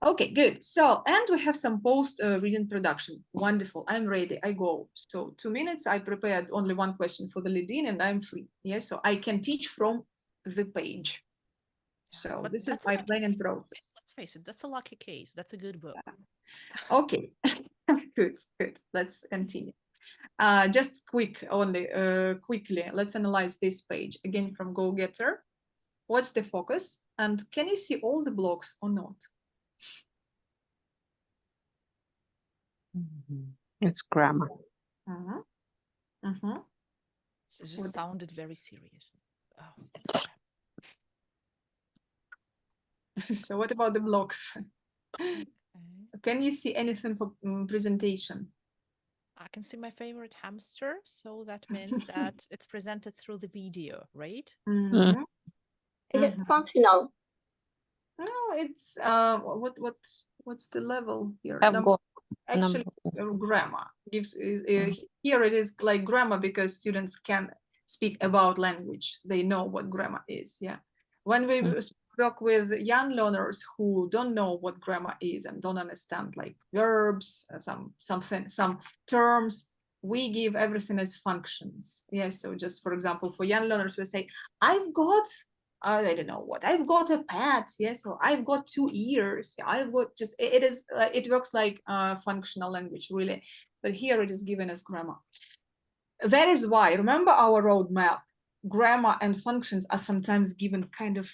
A: Okay, good. So, and we have some post reading production. Wonderful. I'm ready. I go. So 2 minutes. I prepared only one question for the lead-in and I'm free. Yes, so I can teach from the page. So
C: But
A: this is
C: that's
A: my
C: a lucky
A: planning
C: case.
A: process.
C: Let's face it, that's a lucky case. That's a good book.
A: Okay, good. Let's continue. Just quickly, let's analyze this page again from GoGetter. What's the focus? And can you see all the blocks or not?
B: It's grammar.
C: It just sounded very serious. Oh, it's crap.
A: So what about the blocks?
C: Okay.
A: Can you see anything for presentation?
C: I can see my favorite hamster, so that means that it's presented through the video, right?
A: Mhm.
E: Is it functional?
A: No, it's what's the level here?
B: I've got
A: Actually, grammar gives here it is like grammar because students can speak about language. They know what grammar is. Yeah, when we work with young learners who don't know what grammar is and don't understand like verbs, some terms, we give everything as functions. Yeah, so just for example, for young learners, we say, I've got I don't know what, I've got a pet. Yes, or I've got 2 ears. I've got just, it is, it works like functional language really, but here it is given as grammar. That is why, remember our roadmap, grammar and functions are sometimes given kind of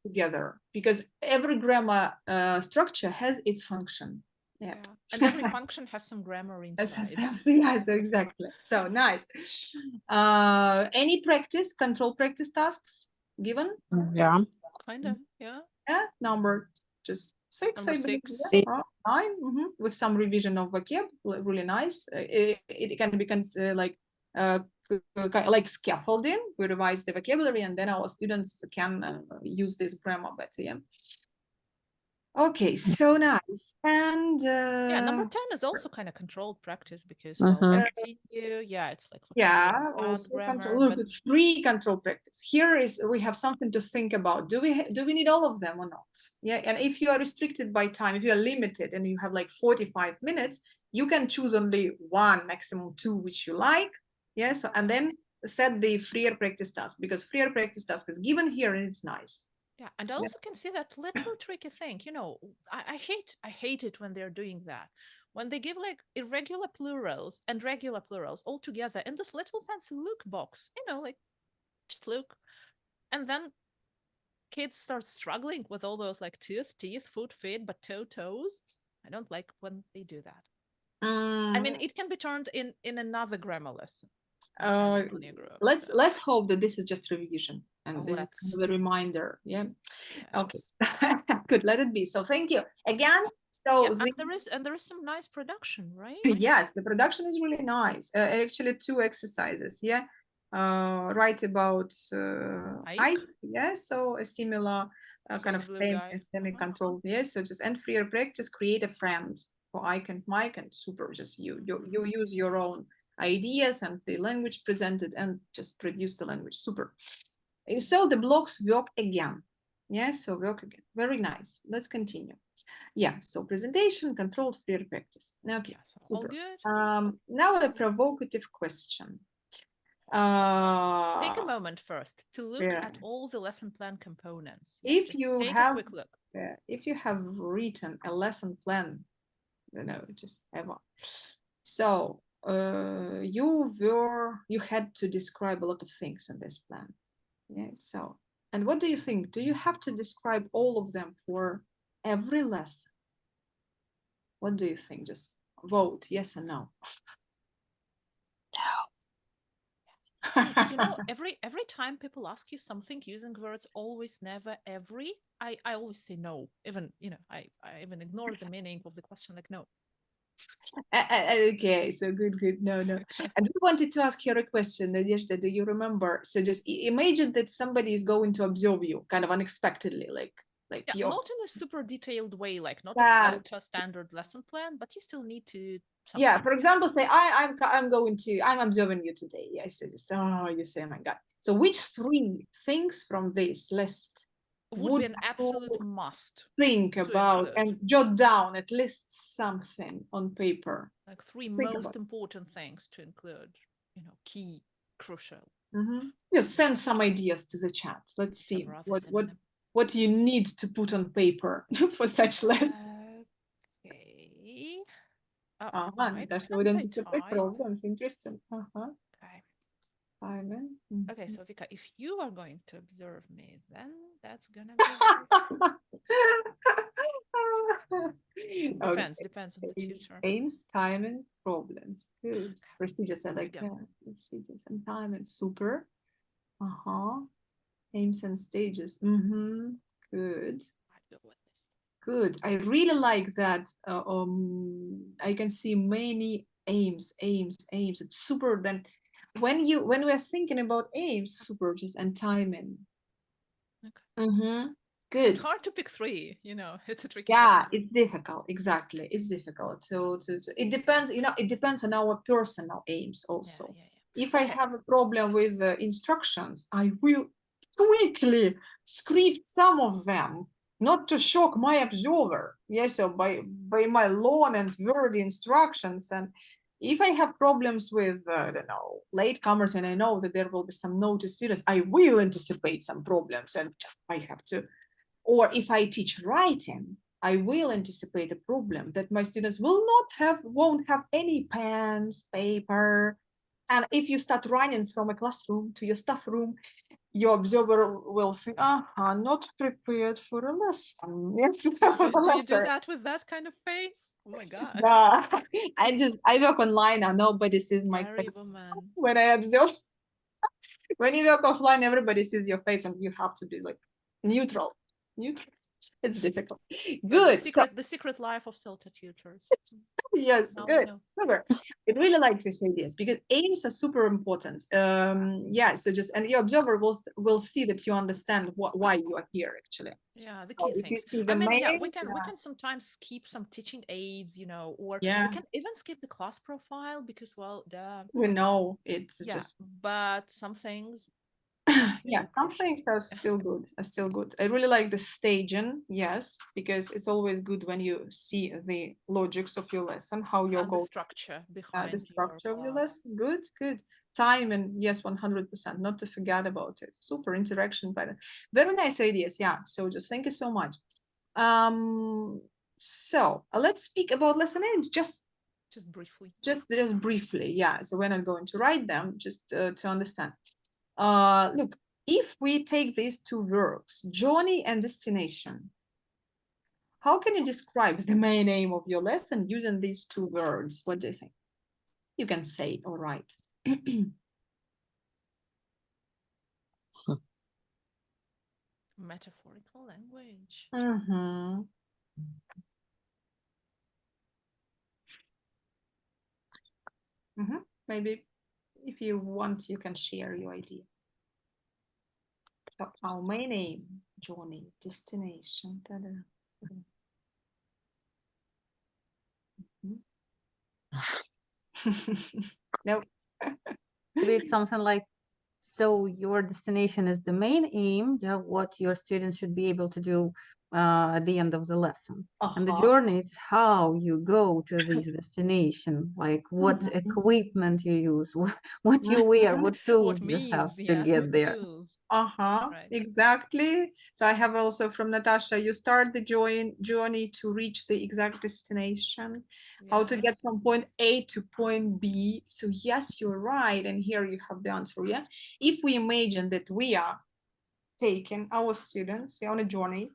A: together, because every grammar structure has its function. Yeah.
C: And every function has some grammar inside.
A: Yes, exactly. So nice. Any practice, control practice tasks given?
B: Yeah.
C: Kind of, yeah.
A: Yeah, number just 6,
C: Number
A: I believe.
C: 6.
A: Yeah, 9, with some revision of vocab, really nice. It can be like scaffolding. We revise the vocabulary and then our students can use this grammar better. Yeah. Okay, so nice. And
C: yeah, number 10 is also kind of controlled practice because well, continue. Yeah, it's like
A: also
C: grammar,
A: control. Look, it's free control practice. Here is we have something to think about. Do we need all of them or not? Yeah, and if you are restricted by time, if you are limited and you have like 45 minutes, you can choose only 1, maximum 2, which you like. Yeah, so and then set the freer practice task, because freer practice task is given here and it's nice.
C: Yeah, and I also can see that little tricky thing. You know, I hate it when they're doing that. When they give like irregular plurals and regular plurals all together in this little fancy look box, you know, like just look. And then kids start struggling with all those like teeth, foot, feet, but toes. I don't like when they do that. I mean, it can be turned in another grammar lesson.
A: Let's hope that this is just revision and this is kind of a reminder. Yeah. Yes. Okay. Good. Let it be. So thank you again. So
C: and there is some nice production, right?
A: Yes, the production is really nice. Actually, 2 exercises. Yeah. Write about Ike. Yeah. So a similar kind of semi-controlled. Yes. So just end freer practice. Create a friend for Ike and Mike, and super. Just you use your own ideas and the language presented and just produce the language. Super. So the blocks work again. Yeah, so work again. Very nice. Let's continue. Yeah, so presentation, controlled freer practice. Okay,
C: all good.
A: Now a provocative question.
C: Take a moment first to look at all the lesson plan components.
A: If you
C: take
A: have
C: a quick look.
A: If you have written a lesson plan, just ever. So you had to describe a lot of things in this plan. Yeah, so, and what do you think? Do you have to describe all of them for every lesson? What do you think? Just vote yes or no.
C: You know, every time people ask you something using words always, never, every, I always say no. Even, you know, I even ignore the meaning of the question, like no.
A: Okay, so good. No. And we wanted to ask you a question, Nadezhda, do you remember? So just imagine that somebody is going to observe you kind of unexpectedly, like
C: not in a super detailed way, like not a standard lesson plan, but you still need to
A: Yeah,
C: something.
A: for example, say I'm observing you today. Yes, so just, oh, you say, oh my God. So which 3 things from this list
C: Would be an
A: you
C: absolute must
A: think
C: to
A: about
C: include.
A: and jot down at least something on paper?
C: Like 3
A: Think
C: most
A: about it.
C: important things to include, you know, key, crucial.
A: Just send some ideas to the chat. Let's see
C: Rather
A: what
C: synonym.
A: what you need to put on paper for such lessons.
C: Okay. Oh,
A: That
C: can
A: would
C: I
A: anticipate
C: type?
A: problems. Interesting.
C: Okay.
A: Simon.
C: Okay, so Vika, if you are going to observe me, then that's gonna be
A: Okay.
C: depends on the tutor.
A: Aims, time, and problems. Good. Procedures, I
C: Here we
A: like
C: go.
A: that. Procedures and time, and super. Aims and stages. Good.
C: I'd go with this.
A: Good. I really like that. I can see many aims. It's super. Then, when we're thinking about aims, super just and timing.
C: Okay.
A: Good.
C: It's hard to pick 3. You know, it's a tricky.
A: Yeah,
C: topic.
A: it's difficult. Exactly, it's difficult. So it depends. You know, it depends on our personal aims also. If I have a problem with the instructions, I will quickly script some of them, not to shock my observer. Yes, so by my long and word instructions. And if I have problems with, I don't know, latecomers, and I know that there will be some notice students, I will anticipate some problems, and I have to. Or if I teach writing, I will anticipate a problem that my students won't have any pens, paper. And if you start running from a classroom to your staff room, your observer will think, not prepared for a lesson. Yes.
C: Do you do that with that kind of face? Oh my God.
A: I work online now. Nobody sees my face.
C: Woman.
A: When I observe, when you work offline, everybody sees your face, and you have to be like neutral. It's difficult. Good.
C: The secret life of CELTA tutors.
A: Yes, good. Super. I really like these ideas because aims are super important. Yeah, so and your observer will see that you understand why you are here actually.
C: Yeah, the key things. We can sometimes keep some teaching aids, you know, or we can even skip the class profile because, well,
A: we know it's just.
C: But some things.
A: Some things are still good. I really like the staging, yes, because it's always good when you see the logics of your lesson, how you're going.
C: The structure behind
A: the structure of your lesson. Good. Time, and yes, 100%. Not to forget about it. Super interaction pattern. Very nice ideas. Yeah. So just thank you so much. So let's speak about lesson aims. Just
C: briefly.
A: Just briefly. Yeah. So we're not going to write them. Just to understand. Look, if we take these 2 verbs, journey and destination, how can you describe the main aim of your lesson using these 2 words? What do you think? You can say, all right.
C: Metaphorical language.
A: Maybe if you want, you can share your idea. So our main aim, journey, destination. No.
D: Maybe it's something like, so your destination is the main aim, what your students should be able to do at the end of the lesson. And the journey is how you go to this destination, like what equipment you use, what you wear, what tools you have to get there.
A: Exactly. So I have also from Natasha, you start the journey to reach the exact destination, how to get from point A to point B. So yes, you're right. And here you have the answer. Yeah. If we imagine that we are taking our students on a journey,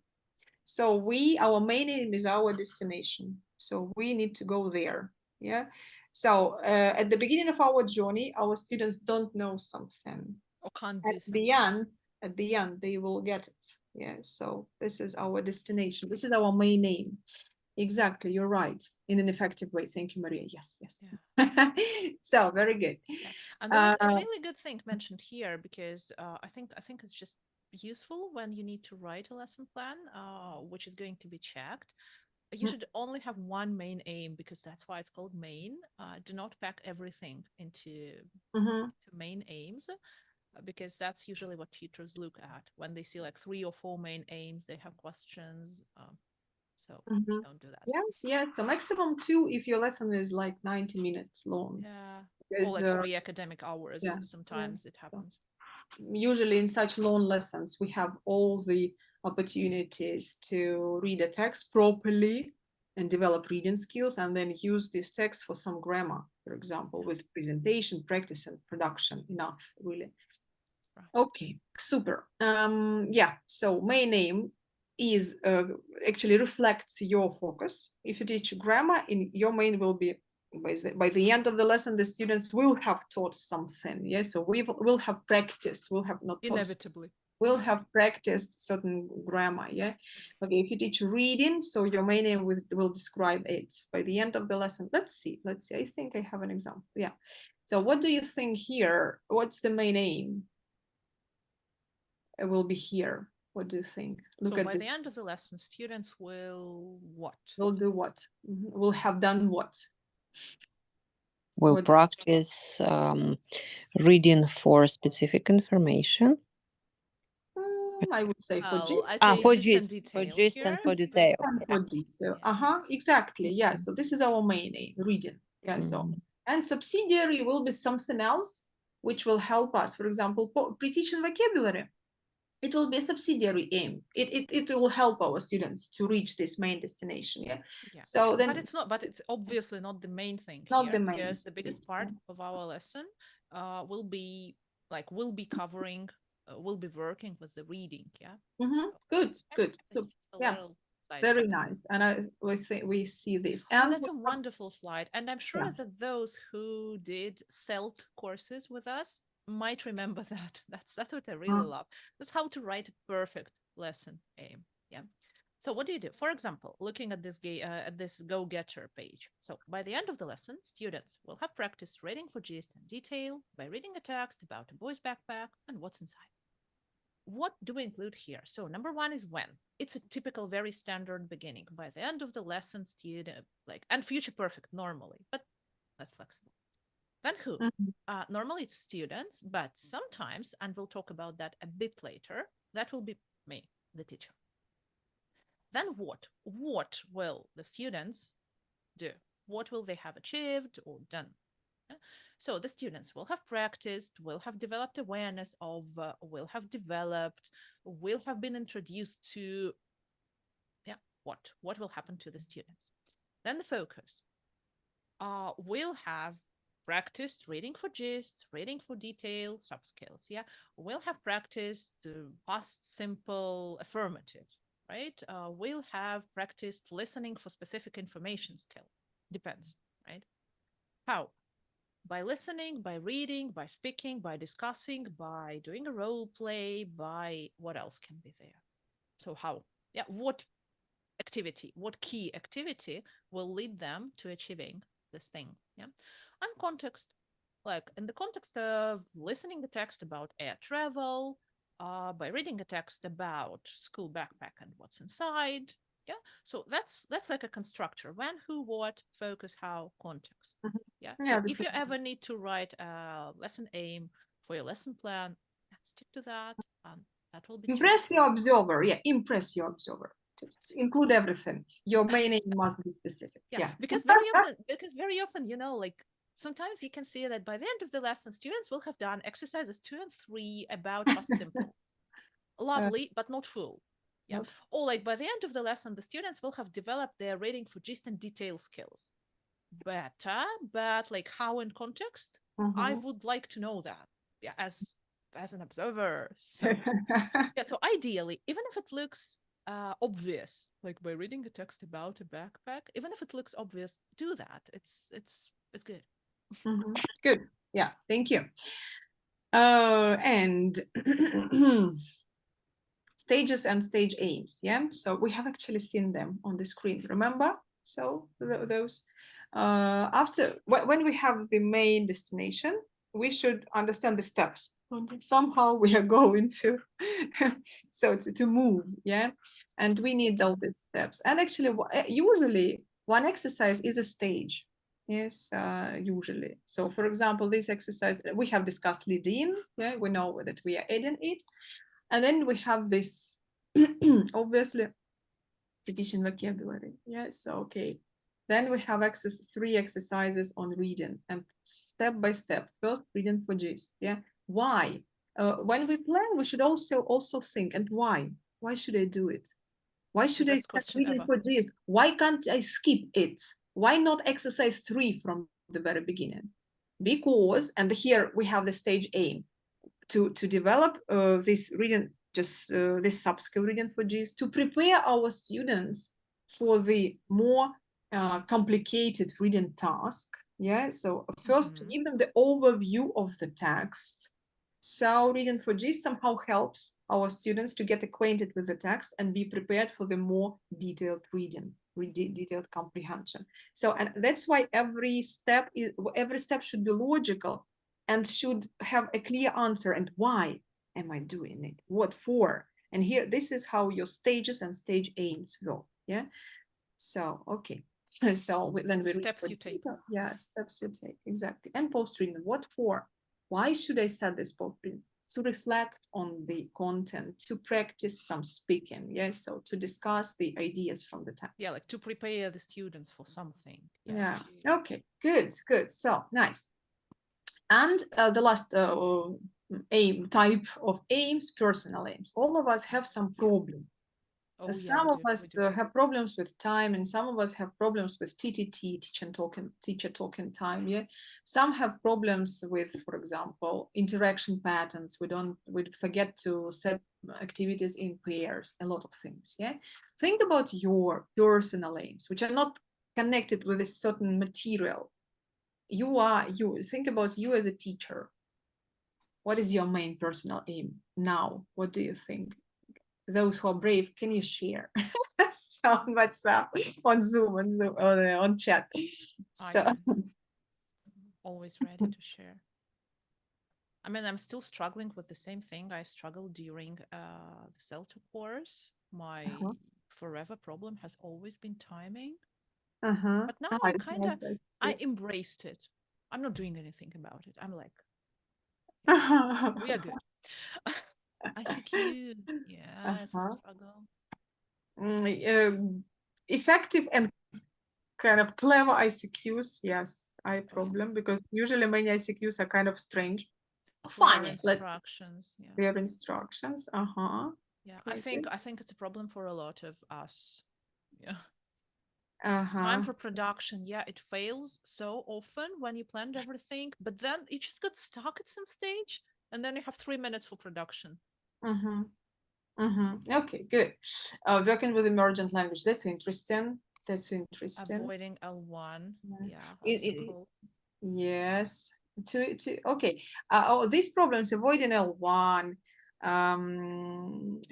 A: so our main aim is our destination. So we need to go there. Yeah. So at the beginning of our journey, our students don't know something.
C: Or can't do
A: at the end, they will get it. Yeah. So this is our destination. This is our main aim. Exactly. You're right. In an effective way. Thank you, Maria. Yes. Yeah. So very good.
C: Yeah. And there's a really good thing mentioned here because I think it's just useful when you need to write a lesson plan, which is going to be checked. you should only have one main aim, because that's why it's called main. Do not pack everything into to main aims, because that's usually what tutors look at when they see like 3 or 4 main aims. They have questions. So don't do that.
A: Yeah. So maximum 2 if your lesson is like 90 minutes long.
C: Yeah.
A: Because,
C: Or like 3 academic hours.
A: yeah,
C: Sometimes it happens.
A: Usually in such long lessons, we have all the opportunities to read a text properly and develop reading skills, and then use this text for some grammar, for example, with presentation, practice, and production. Enough, really.
C: Right.
A: Okay, super. Yeah, so main aim is actually reflects your focus. If you teach grammar, in your main will be by the end of the lesson, the students will have taught something. Yeah, so we will have practiced. We'll have not taught,
C: Inevitably.
A: will have practiced certain grammar. Yeah. Okay. If you teach reading, so your main aim will describe it by the end of the lesson. Let's see. I think I have an example. Yeah. So what do you think here? What's the main aim? It will be here. What do you think? Look
C: So
A: at
C: by
A: this.
C: the end of the lesson, students will what?
A: Will do what? Will have done what?
B: We'll
A: What-
B: practice reading for specific information.
A: I would say for
C: Well,
A: gist.
C: I
B: For
C: think gist and
B: gist, for
C: detail
B: gist
C: here.
B: and for detail.
A: And for detail. Exactly. Yeah. So this is our main aim, reading. Yeah. So and subsidiary will be something else which will help us. For example, pre-teaching vocabulary. It will be a subsidiary aim. It will help our students to reach this main destination. Yeah.
C: Yeah.
A: So then,
C: But it's not. But it's obviously not the main thing
A: Not
C: here,
A: the main
C: because the biggest
A: thing,
C: part
A: yeah.
C: of our lesson will be covering, will be working with the reading. Yeah.
A: Good.
C: It's
A: So
C: just a
A: yeah,
C: little side
A: very
C: effect.
A: nice. And we think we see this.
C: Oh,
A: And
C: that's a wonderful slide. And I'm sure
A: Yeah.
C: that those who did CELT courses with us might remember that. That's what I really love. That's how to write a perfect lesson aim. Yeah. So what do you do? For example, looking at this go-getter page. So by the end of the lesson, students will have practiced reading for gist and detail by reading a text about a boy's backpack and what's inside. What do we include here? So number 1 is when. It's a typical, very standard beginning. By the end of the lesson, student and future perfect normally, but that's flexible. Then who? Normally it's students, but sometimes, and we'll talk about that a bit later, that will be me, the teacher. Then what? What will the students do? What will they have achieved or done? So the students will have practiced, will have developed awareness of, will have developed, will have been introduced to, what will happen to the students. Then the focus. Will have practiced reading for gist, reading for detail, soft skills. Yeah, we'll have practiced past simple affirmative, right? We'll have practiced listening for specific information skill. Depends, right? How? By listening, by reading, by speaking, by discussing, by doing a role play, by what else can be there? So how? Yeah, what activity, what key activity will lead them to achieving this thing? Yeah. And context, like in the context of listening the text about air travel, by reading a text about school backpack and what's inside. Yeah. So that's like a constructor. When, who, what, focus, how, context. Yeah. So if you ever need to write a lesson aim for your lesson plan, stick to that. That will be
A: impress your observer. Yeah, impress your observer. Include everything. Your main aim must be specific. Yeah.
C: Because very often, sometimes you can see that by the end of the lesson, students will have done exercises 2 and 3 about past simple. Lovely, but not full. Yeah. Or by the end of the lesson, the students will have developed their reading for gist and detail skills. Better, but how in context, I would like to know that. Yeah, as an observer. So, so ideally, even if it looks obvious, by reading a text about a backpack, even if it looks obvious, do that. It's good.
A: Good. Yeah, thank you. And stages and stage aims. Yeah, so we have actually seen them on the screen, remember? So those after when we have the main destination, we should understand the steps. Somehow we are going to, so to move, yeah, and we need all these steps. And actually, usually one exercise is a stage. Yes, usually. So, for example, this exercise we have discussed lead in. Yeah, we know that we are adding it, and then we have this obviously repetition vocabulary. Yes, so okay. Then we have 3 exercises on reading and step by step. First, reading for gist. Yeah, why? When we plan, we should also think, and why? Why should I do it? Why should I start reading for gist? Why can't I skip it? Why not exercise 3 from the very beginning? Because, and here we have the stage aim to develop this reading, just this sub-skill reading for gist, to prepare our students for the more complicated reading task. Yeah, so first to give them the overview of the text. So reading for gist somehow helps our students to get acquainted with the text and be prepared for the more detailed reading, detailed comprehension. So, and that's why every step should be logical and should have a clear answer. And why am I doing it? What for? And here, this is how your stages and stage aims go. Yeah. So, okay. So then we
C: steps you take.
A: Yeah, steps you take, exactly. And post-reading, what for? Why should I set this post-reading? To reflect on the content, to practice some speaking. Yeah, so to discuss the ideas from the text.
C: Yeah, like to prepare the students for something.
A: Yeah. Okay, good. So nice. And the last aim type of aims, personal aims. All of us have some problem. Some of us have problems with time, and some of us have problems with TTT, teacher talking time. Yeah, some have problems with, for example, interaction patterns. We forget to set activities in pairs. A lot of things. Yeah, think about your personal aims, which are not connected with a certain material. You think about you as a teacher. What is your main personal aim now? What do you think? Those who are brave, can you share? So on WhatsApp, on Zoom, on chat. So
C: I'm always ready to share. I mean, I'm still struggling with the same thing I struggled during the CELTA course. My forever problem has always been timing. But now I embraced it. I'm not doing anything about it. I'm like, we are good. ICQ, yeah, it's a struggle.
A: Effective and kind of clever ICQs, yes, I problem because usually many ICQs are kind of strange.
C: Funny instructions.
A: Clear instructions.
C: Yeah, I think it's a problem for a lot of us. Yeah. Time for production, yeah, it fails so often when you planned everything, but then you just got stuck at some stage, and then you have 3 minutes for production.
A: Okay, good. Working with emergent language, that's interesting.
C: Avoiding L1, yeah.
A: Yes. Okay. These problems, avoiding L1,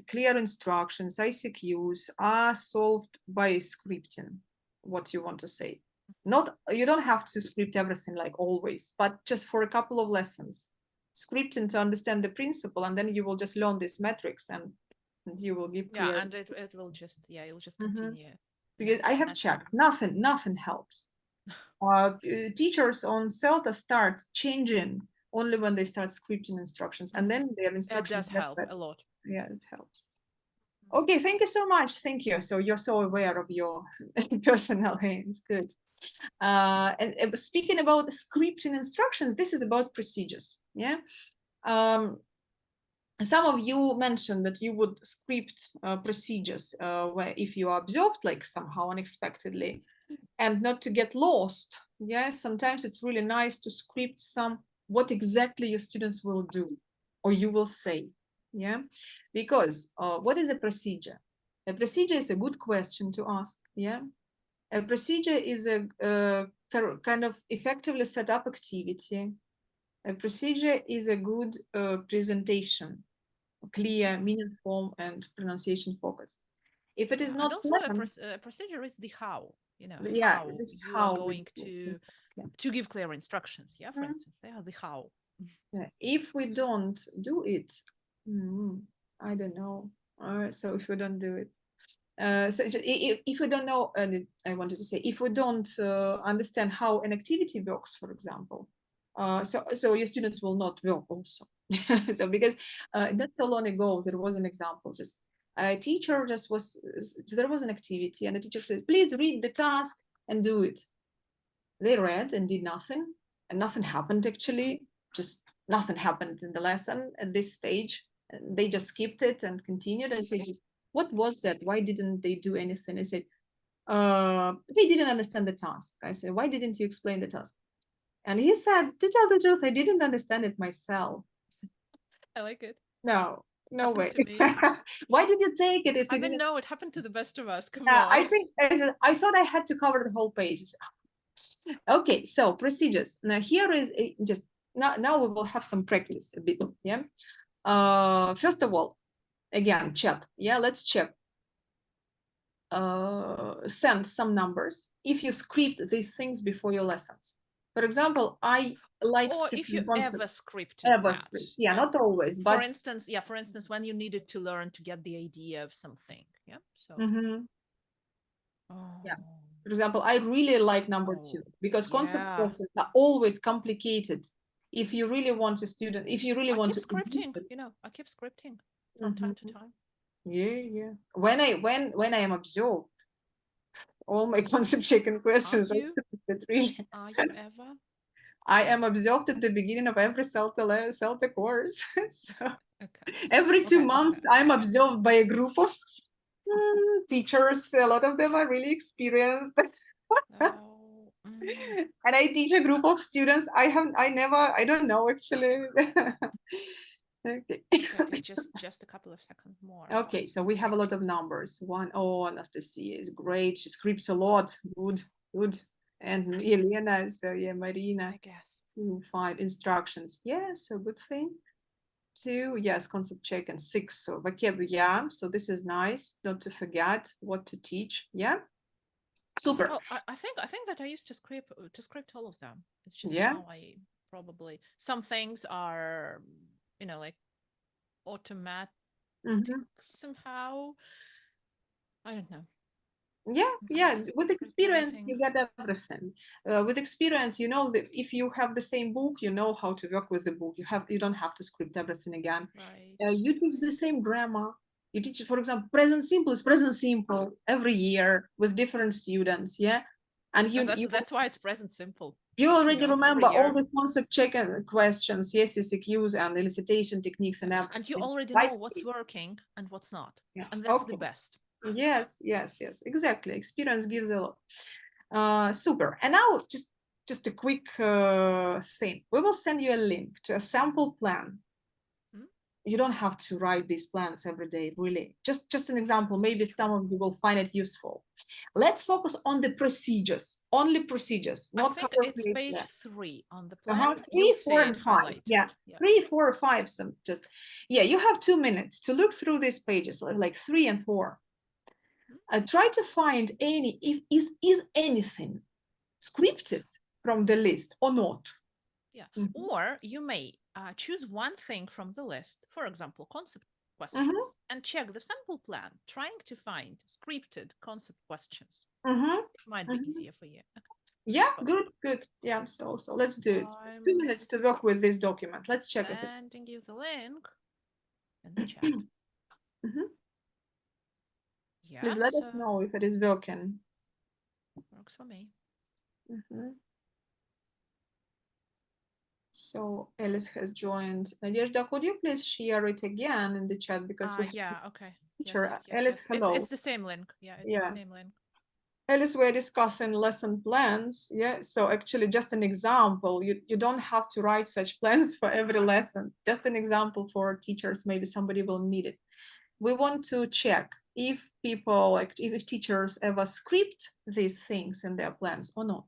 A: clear instructions, ICQs are solved by scripting. What you want to say? You don't have to script everything like always, but just for a couple of lessons, scripting to understand the principle, and then you will just learn these metrics, and you will give clear.
C: Yeah, and it will just continue.
A: Because I have checked, nothing helps. Teachers on CELTA start changing only when they start scripting instructions, and then their instructions.
C: It does help a lot.
A: Yeah, it helps. Okay, thank you so much. Thank you. So you're so aware of your personal aims. Good. And speaking about scripting instructions, this is about procedures. Yeah. Some of you mentioned that you would script procedures where if you are observed like somehow unexpectedly and not to get lost. Yeah, sometimes it's really nice to script what exactly your students will do or you will say. Yeah, because what is a procedure? A procedure is a good question to ask. Yeah, a procedure is a kind of effectively set up activity. A procedure is a good presentation, clear, meaningful, and pronunciation focused. If it is not,
C: and also a procedure is the how. You know, how you are going to give clear instructions. Yeah, for instance, they are the how.
A: If we don't do it, I don't know. So if we don't do it, so if we don't know, I wanted to say, if we don't understand how an activity works, for example, so your students will not work also. So because not so long ago there was an example, just a teacher there was an activity and the teacher said, please read the task and do it. They read and did nothing, and nothing happened actually, just nothing happened in the lesson at this stage. They just skipped it and continued and said, what was that? Why didn't they do anything? I said, they didn't understand the task. I said, why didn't you explain the task? And he said, to tell the truth, I didn't understand it myself. I said,
C: I like it.
A: no way.
C: Happened to me.
A: Why did you take it if you
C: I didn't
A: didn't?
C: know it happened to the best of us. Come
A: I
C: on.
A: think I thought I had to cover the whole page. Okay, so procedures. Now here is just now we will have some practice a bit. Yeah. First of all, again, chat. Yeah, let's check. Send some numbers if you script these things before your lessons. For example, I like
C: Or if you
A: scripting
C: ever
A: concepts.
C: scripted
A: Ever
C: that.
A: script. Yeah, not always, but
C: For instance, when you needed to learn to get the idea of something. Yeah. So
A: Mhm.
C: oh,
A: Yeah. For example, I really like number
C: Oh,
A: 2 because concept
C: yeah.
A: questions are always complicated. If you really want a student, if you really
C: I
A: want
C: keep
A: to
C: scripting, you know, I keep scripting from time to time.
A: Yeah. When I am absorbed, all my concept checking questions are
C: you?
A: scripted, really.
C: Are you ever?
A: I am absorbed at the beginning of every CELTA course. So
C: Okay.
A: every 2
C: Okay,
A: months,
C: okay.
A: I'm absorbed by a group of teachers. A lot of them are really experienced.
C: Oh,
A: And I teach a group of students. I don't know actually. Okay.
C: okay, just a couple of seconds more.
A: Okay, so we have a lot of numbers. Oh, Anastasia is great. She scripts a lot. Good. And Elena, so yeah, Marina.
C: I guess.
A: 2, 5 instructions. Yeah, so good thing. 2, yes, concept check, and 6. So vocabulary, yeah. So this is nice. Not to forget what to teach. Yeah. Super.
C: Well, I think that I used to script all of them. It's just
A: Yeah.
C: how I probably some things are, you know, like automatic somehow. I don't know.
A: Yeah. With experience,
C: everything.
A: you get everything. With experience, you know that if you have the same book, you know how to work with the book. You don't have to script everything again.
C: Right.
A: You teach the same grammar. You teach, for example, present simple is present simple every year with different students. Yeah, and
C: that's why it's present simple.
A: You already remember
C: every
A: all
C: year.
A: the concept check questions, yes, CQs, and elicitation techniques, and everything.
C: And you already know what's working and what's not.
A: Yeah.
C: And that's the best.
A: Yes, exactly. Experience gives a lot. Super. And now just a quick thing. We will send you a link to a sample plan. You don't have to write these plans every day, really. Just an example. Maybe some of you will find it useful. Let's focus on the procedures. Only procedures. Not
C: I think it's page 3 on the plan.
A: 3, 4, and 5. Yeah. 3, 4, 5. Some just you have 2 minutes to look through these pages, like 3 and 4. Try to find is anything scripted from the list or not.
C: Yeah. Or you may choose one thing from the list, for example, concept questions, and check the sample plan, trying to find scripted concept questions. It might be easier for you. Okay.
A: Yeah, good. Yeah, so let's do it. 2 minutes to work with this document. Let's check it.
C: Sending you the link in the chat. Yeah,
A: please let us know if it is working.
C: Works for me.
A: So Alice has joined. Nadezhda, could you please share it again in the chat, because we
C: okay.
A: Teacher,
C: Yes.
A: Alice, hello.
C: It's the same link. Yeah, it's the same link.
A: Alice, we're discussing lesson plans. Yeah, so actually just an example. You don't have to write such plans for every lesson. Just an example for teachers. Maybe somebody will need it. We want to check if people, like if teachers ever script these things in their plans or not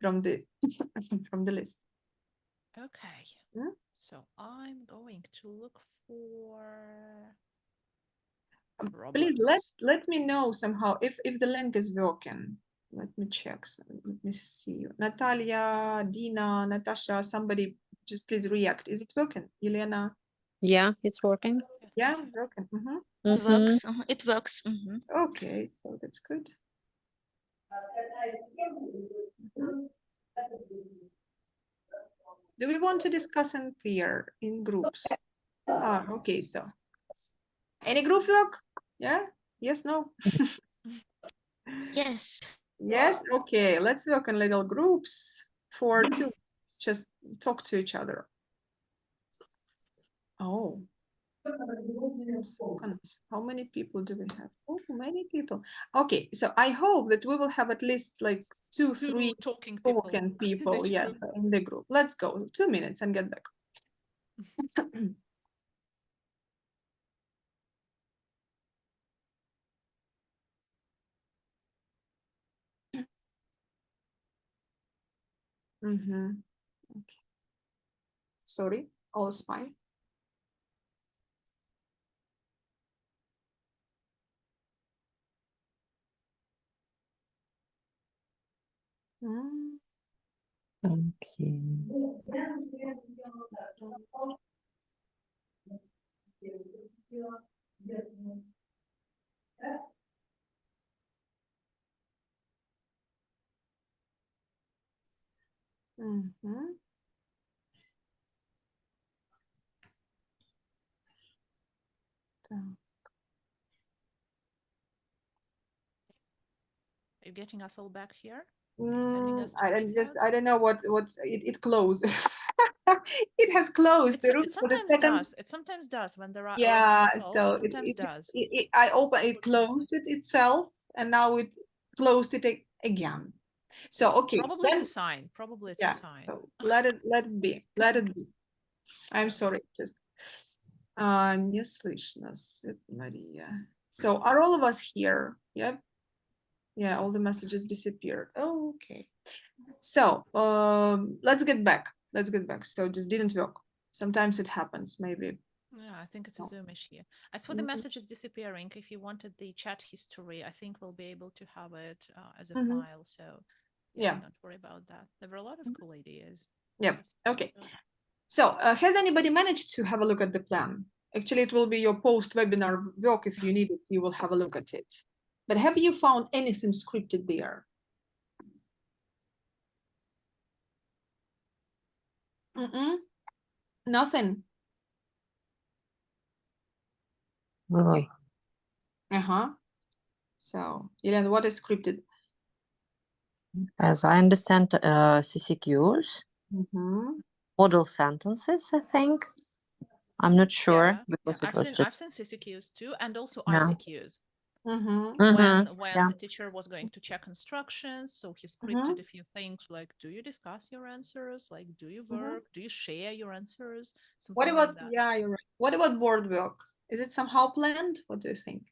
A: from the list.
C: Okay. So I'm going to look for
A: Please let me know somehow if the link is working. Let me check. Let me see. Natalia, Dina, Natasha, somebody just please react. Is it working, Elena?
B: Yeah, it's working.
A: Yeah, working.
G: It works. It works.
A: Okay, so that's good. Do we want to discuss in pair, in groups? Okay, so any group work? Yeah, yes, no?
G: Yes.
A: Yes, okay, let's work in little groups for 2 minutes. Just talk to each other. Oh. How many people do we have? Oh, many people. Okay, so I hope that we will have at least like 2, 3
C: talking
A: people, yes, in the group. Let's go 2 minutes and get back. Okay. Sorry, all is fine.
B: Okay.
C: Are you getting us all back here? Sending us to
A: I don't know what's it closed. It has closed the room
C: It
A: for the
C: sometimes
A: second.
C: does. It sometimes does when there are
A: Yeah,
C: calls,
A: so
C: it sometimes does.
A: I open it, closed it itself, and now it closed it again. So okay,
C: Probably it's a sign. Probably it's a sign.
A: So let it be. Let it be. I'm sorry, just не слышно, Maria. So are all of us here? Yep. Yeah, all the messages disappeared. Oh, okay. So let's get back. Let's get back. So just didn't work. Sometimes it happens, maybe.
C: Yeah, I think it's a Zoom issue. As for the messages disappearing, if you wanted the chat history, I think we'll be able to have it as a file. So yeah, don't worry about that. There were a lot of cool ideas.
A: Yep. Okay. So has anybody managed to have a look at the plan? Actually, it will be your post-webinar work. If you need it, you will have a look at it. But have you found anything scripted there? Nothing.
B: Really?
A: So, Elena, what is scripted?
B: As I understand, CCQs, model sentences, I think. I'm not sure. Because
C: I've seen CCQs too, and also
B: Yeah.
C: ICQs. When the teacher was going to check instructions, so he scripted a few things like, do you discuss your answers? Like, do you work? Do you share your answers?
A: What about,
C: like that.
A: yeah, you're right. What about board work? Is it somehow planned? What do you think?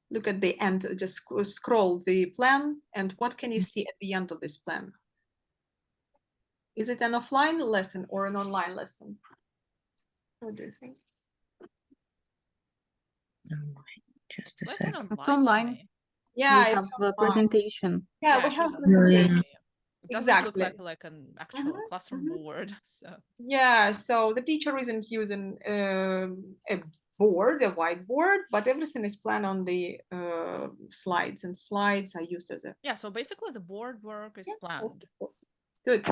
A: Look at the end, just scroll the plan, and what can you see at the end of this plan? Is it an offline lesson or an online lesson? What do you think?
B: Just a
C: Like
B: second.
D: It's online.
A: Yeah,
D: We have the presentation.
A: Yeah, we have the
C: It doesn't look like an actual classroom board. So
A: yeah, so the teacher isn't using a board, a whiteboard, but everything is planned on the slides, and slides are used as a
C: so basically the board work is planned.
A: Good.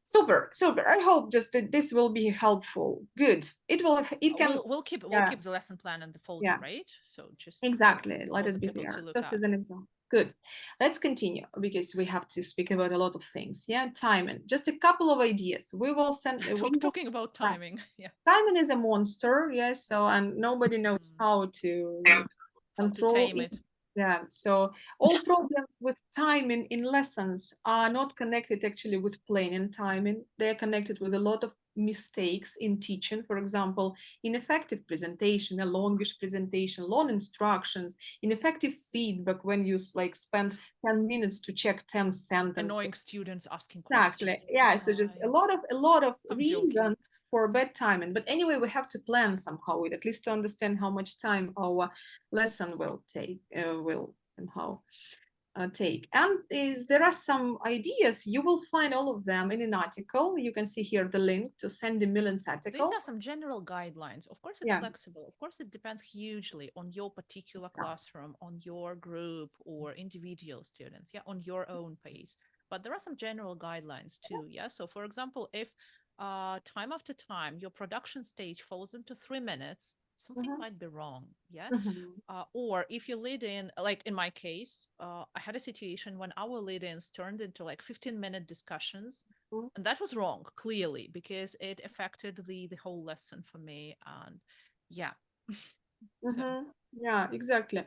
A: Super. I hope just that this will be helpful. Good. It will. It can.
C: We'll keep the lesson plan in the folder, right? So just
A: exactly. Let it be there. Just as an example. Good. Let's continue because we have to speak about a lot of things. Yeah, timing. Just a couple of ideas. We will send.
C: Talking about timing. Yeah.
A: Timing is a monster. Yes. So and nobody knows how to control
C: tame it.
A: Yeah, so all problems with timing in lessons are not connected actually with planning timing. They're connected with a lot of mistakes in teaching. For example, ineffective presentation, a longish presentation, long instructions, ineffective feedback when you like spend 10 minutes to check 10 sentences.
C: Annoying students asking questions.
A: Exactly. Yeah, so just a lot of reasons for bad timing. But anyway, we have to plan somehow, at least to understand how much time our lesson will take, will somehow take. And there are some ideas. You will find all of them in an article. You can see here the link to Sandy Millen's article.
C: These are some general guidelines. Of course, it's flexible. Of course, it depends hugely on your particular classroom, on your group or individual students, on your own pace. But there are some general guidelines too, So for example, if time after time, your production stage falls into 3 minutes, something might be wrong, or if you lead in, like in my case, I had a situation when our lead-ins turned into like 15-minute discussions, and that was wrong, clearly, because it affected the whole lesson for me, and
A: Yeah, exactly.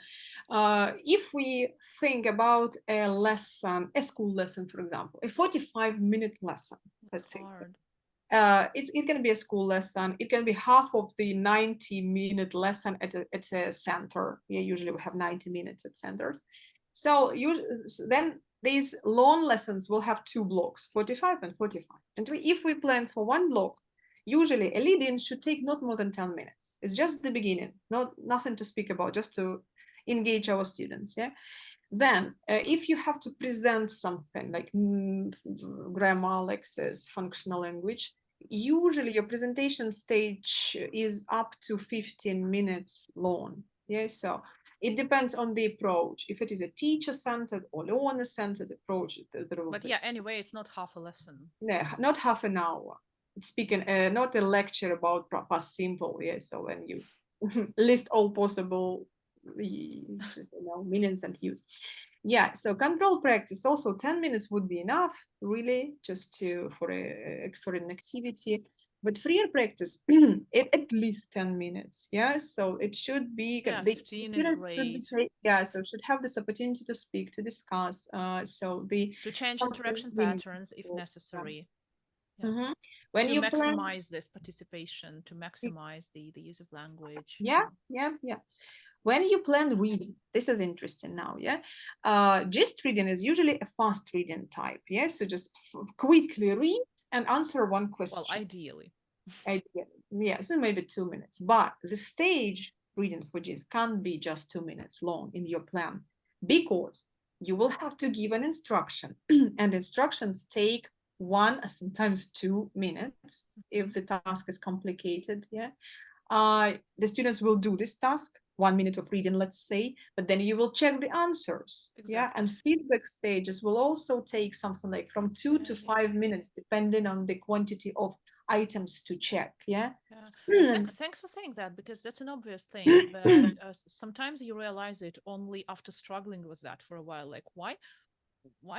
A: If we think about a lesson, a school lesson, for example, a 45-minute lesson, let's say. It can be a school lesson. It can be half of the 90-minute lesson at a center. Usually we have 90 minutes at centers. So then these long lessons will have 2 blocks, 45 and 45. And if we plan for 1 block, usually a lead-in should take not more than 10 minutes. It's just the beginning, nothing to speak about, just to engage our students. Then if you have to present something like grammar, lexis, functional language, usually your presentation stage is up to 15 minutes long. So it depends on the approach. If it is a teacher-centered or learner-centered approach,
C: but anyway, it's not half a lesson.
A: Not half an hour. Speaking, not a lecture about past simple. So when you list all possible meanings and use. So control practice also 10 minutes would be enough, really, just for an activity. But freer practice at least 10 minutes. So it should be
C: 15 is great.
A: So should have this opportunity to speak, to discuss,
C: to change interaction patterns if necessary.
A: When
C: to
A: you
C: maximize this participation, to maximize the use of language.
A: When you plan reading, this is interesting now. Gist reading is usually a fast reading type. So just quickly read and answer 1 question.
C: Well, ideally.
A: So maybe 2 minutes. But the stage reading for gist can't be just 2 minutes long in your plan, because you will have to give an instruction, and instructions take 1 or sometimes 2 minutes if the task is complicated. The students will do this task, 1 minute of reading, let's say, but then you will check the answers. And feedback stages will also take something like from 2 to 5 minutes, depending on the quantity of items to check.
C: Thanks for saying that, because that's an obvious thing, but sometimes you realize it only after struggling with that for a while. Like, why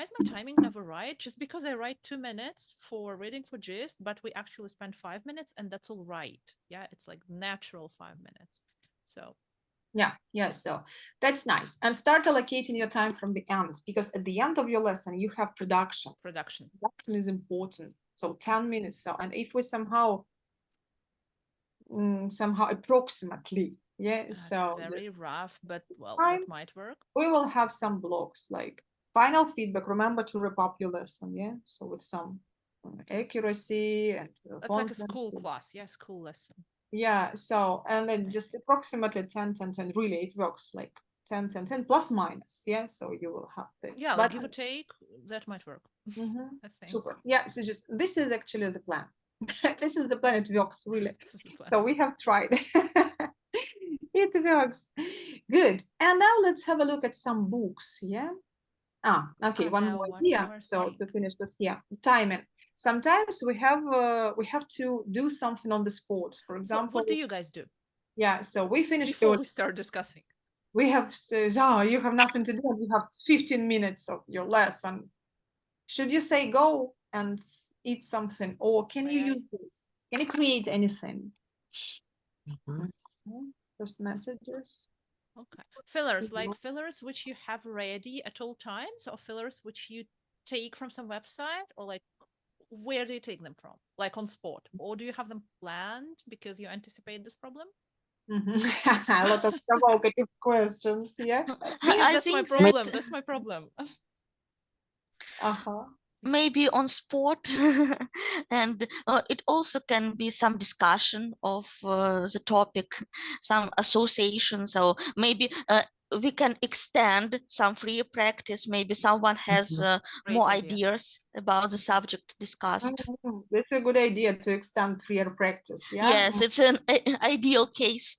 C: is my timing never right? Just because I write 2 minutes for reading for gist, but we actually spend 5 minutes, and that's all right. It's like natural 5 minutes. So
A: so that's nice. And start allocating your time from the end, because at the end of your lesson you have production is important. So 10 minutes. So, and if we somehow approximately
C: so very rough, but well, that might work.
A: We will have some blocks like final feedback. Remember to wrap up your lesson. So with some accuracy and
C: that's like a school class. School lesson.
A: So, and then just approximately 10, 10, 10, really it works like 10, 10, 10 plus minus. So you will have this.
C: Like give or take, that might work. I think.
A: Super. So just, this is actually the plan. This is the plan, it works, really. So we have tried. It works. Good. And now let's have a look at some books. Okay, one more here. So to finish with timing. Sometimes we have to do something on the spot. For example,
C: what do you guys do?
A: So we finish
C: before we start discussing.
A: We have you have nothing to do. You have 15 minutes of your lesson. Should you say go and eat something, or can you use this? Can you create anything? First messages.
C: Okay. Fillers, like fillers which you have ready at all times, or fillers which you take from some website, or like where do you take them from? Like on spot, or do you have them planned because you anticipate this problem?
A: A lot of provocative questions.
C: That's my problem. That's my problem.
G: Maybe on sport, and it also can be some discussion of the topic, some associations, or maybe we can extend some free practice. Maybe someone has
C: Great
G: more
C: idea.
G: ideas about the subject discussed.
A: That's a good idea to extend freer practice. Yeah.
G: Yes, it's an ideal case.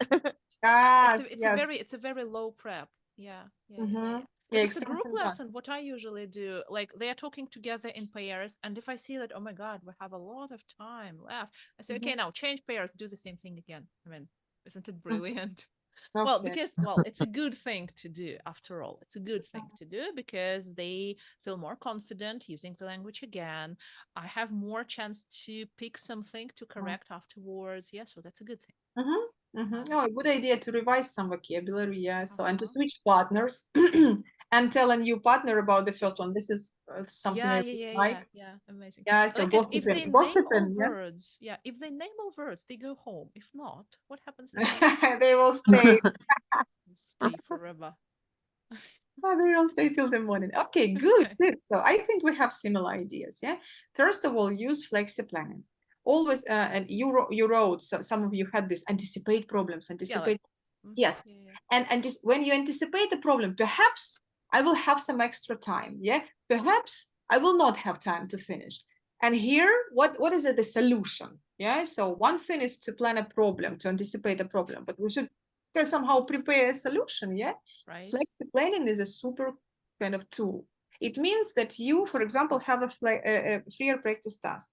A: Yes.
C: It's a very low prep. Yeah.
A: Mhm.
C: If
A: Yeah,
C: it's a group
A: extension time.
C: lesson, what I usually do, like they are talking together in pairs, and if I see that, oh my God, we have a lot of time left, I say, okay, now change pairs, do the same thing again. I mean, isn't it brilliant? Well,
A: Okay.
C: because it's a good thing to do after all. It's a good thing to do because they feel more confident using the language again. I have more chance to pick something to correct afterwards. Yeah, so that's a good thing.
A: Oh, a good idea to revise some vocabulary, yeah. So and to switch partners and tell a new partner about the first one. This is something I really like.
C: Yeah, amazing.
A: Yeah, so
C: Like if they name all
A: gossiping, yeah.
C: words, if they name all words, they go home. If not, what happens?
A: They will stay.
C: Stay forever.
A: They will stay till the morning. Okay, good, good. So I think we have similar ideas, yeah. First of all, use flexi planning. Always, and you wrote, so some of you had this, anticipate problems, anticipate. Yes, and this, when you anticipate the problem, perhaps I will have some extra time, yeah. Perhaps I will not have time to finish. And here, what is it? The solution, yeah. So one thing is to plan a problem, to anticipate a problem, but we should can somehow prepare a solution, yeah.
C: Right.
A: Flexi planning is a super kind of tool. It means that you, for example, have a freer practice task.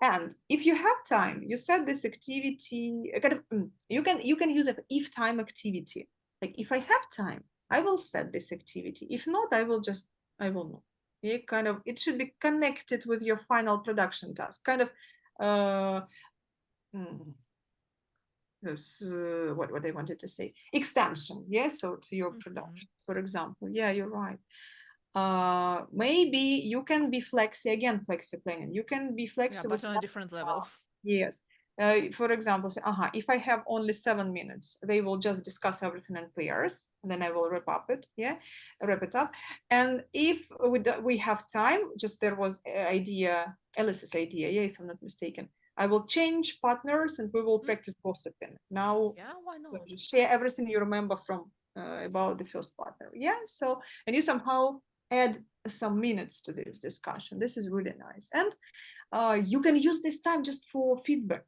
A: And if you have time, you set this activity kind of you can use it if time activity. Like if I have time, I will set this activity. If not, I will not. Yeah, kind of it should be connected with your final production task. Kind of what I wanted to say, extension, yeah. So to your production, for example. Yeah, you're right. Maybe you can be flexi planning. You can be flexible,
C: but on a different level.
A: Yes. For example, say, if I have only 7 minutes, they will just discuss everything in pairs, and then I will wrap it up. And if we have time, just there was Alice's idea, yeah, if I'm not mistaken, I will change partners and we will practice gossiping. Now,
C: yeah, why not?
A: So just share everything you remember from about the first partner. Yeah. So, and you somehow add some minutes to this discussion. This is really nice. And you can use this time just for feedback.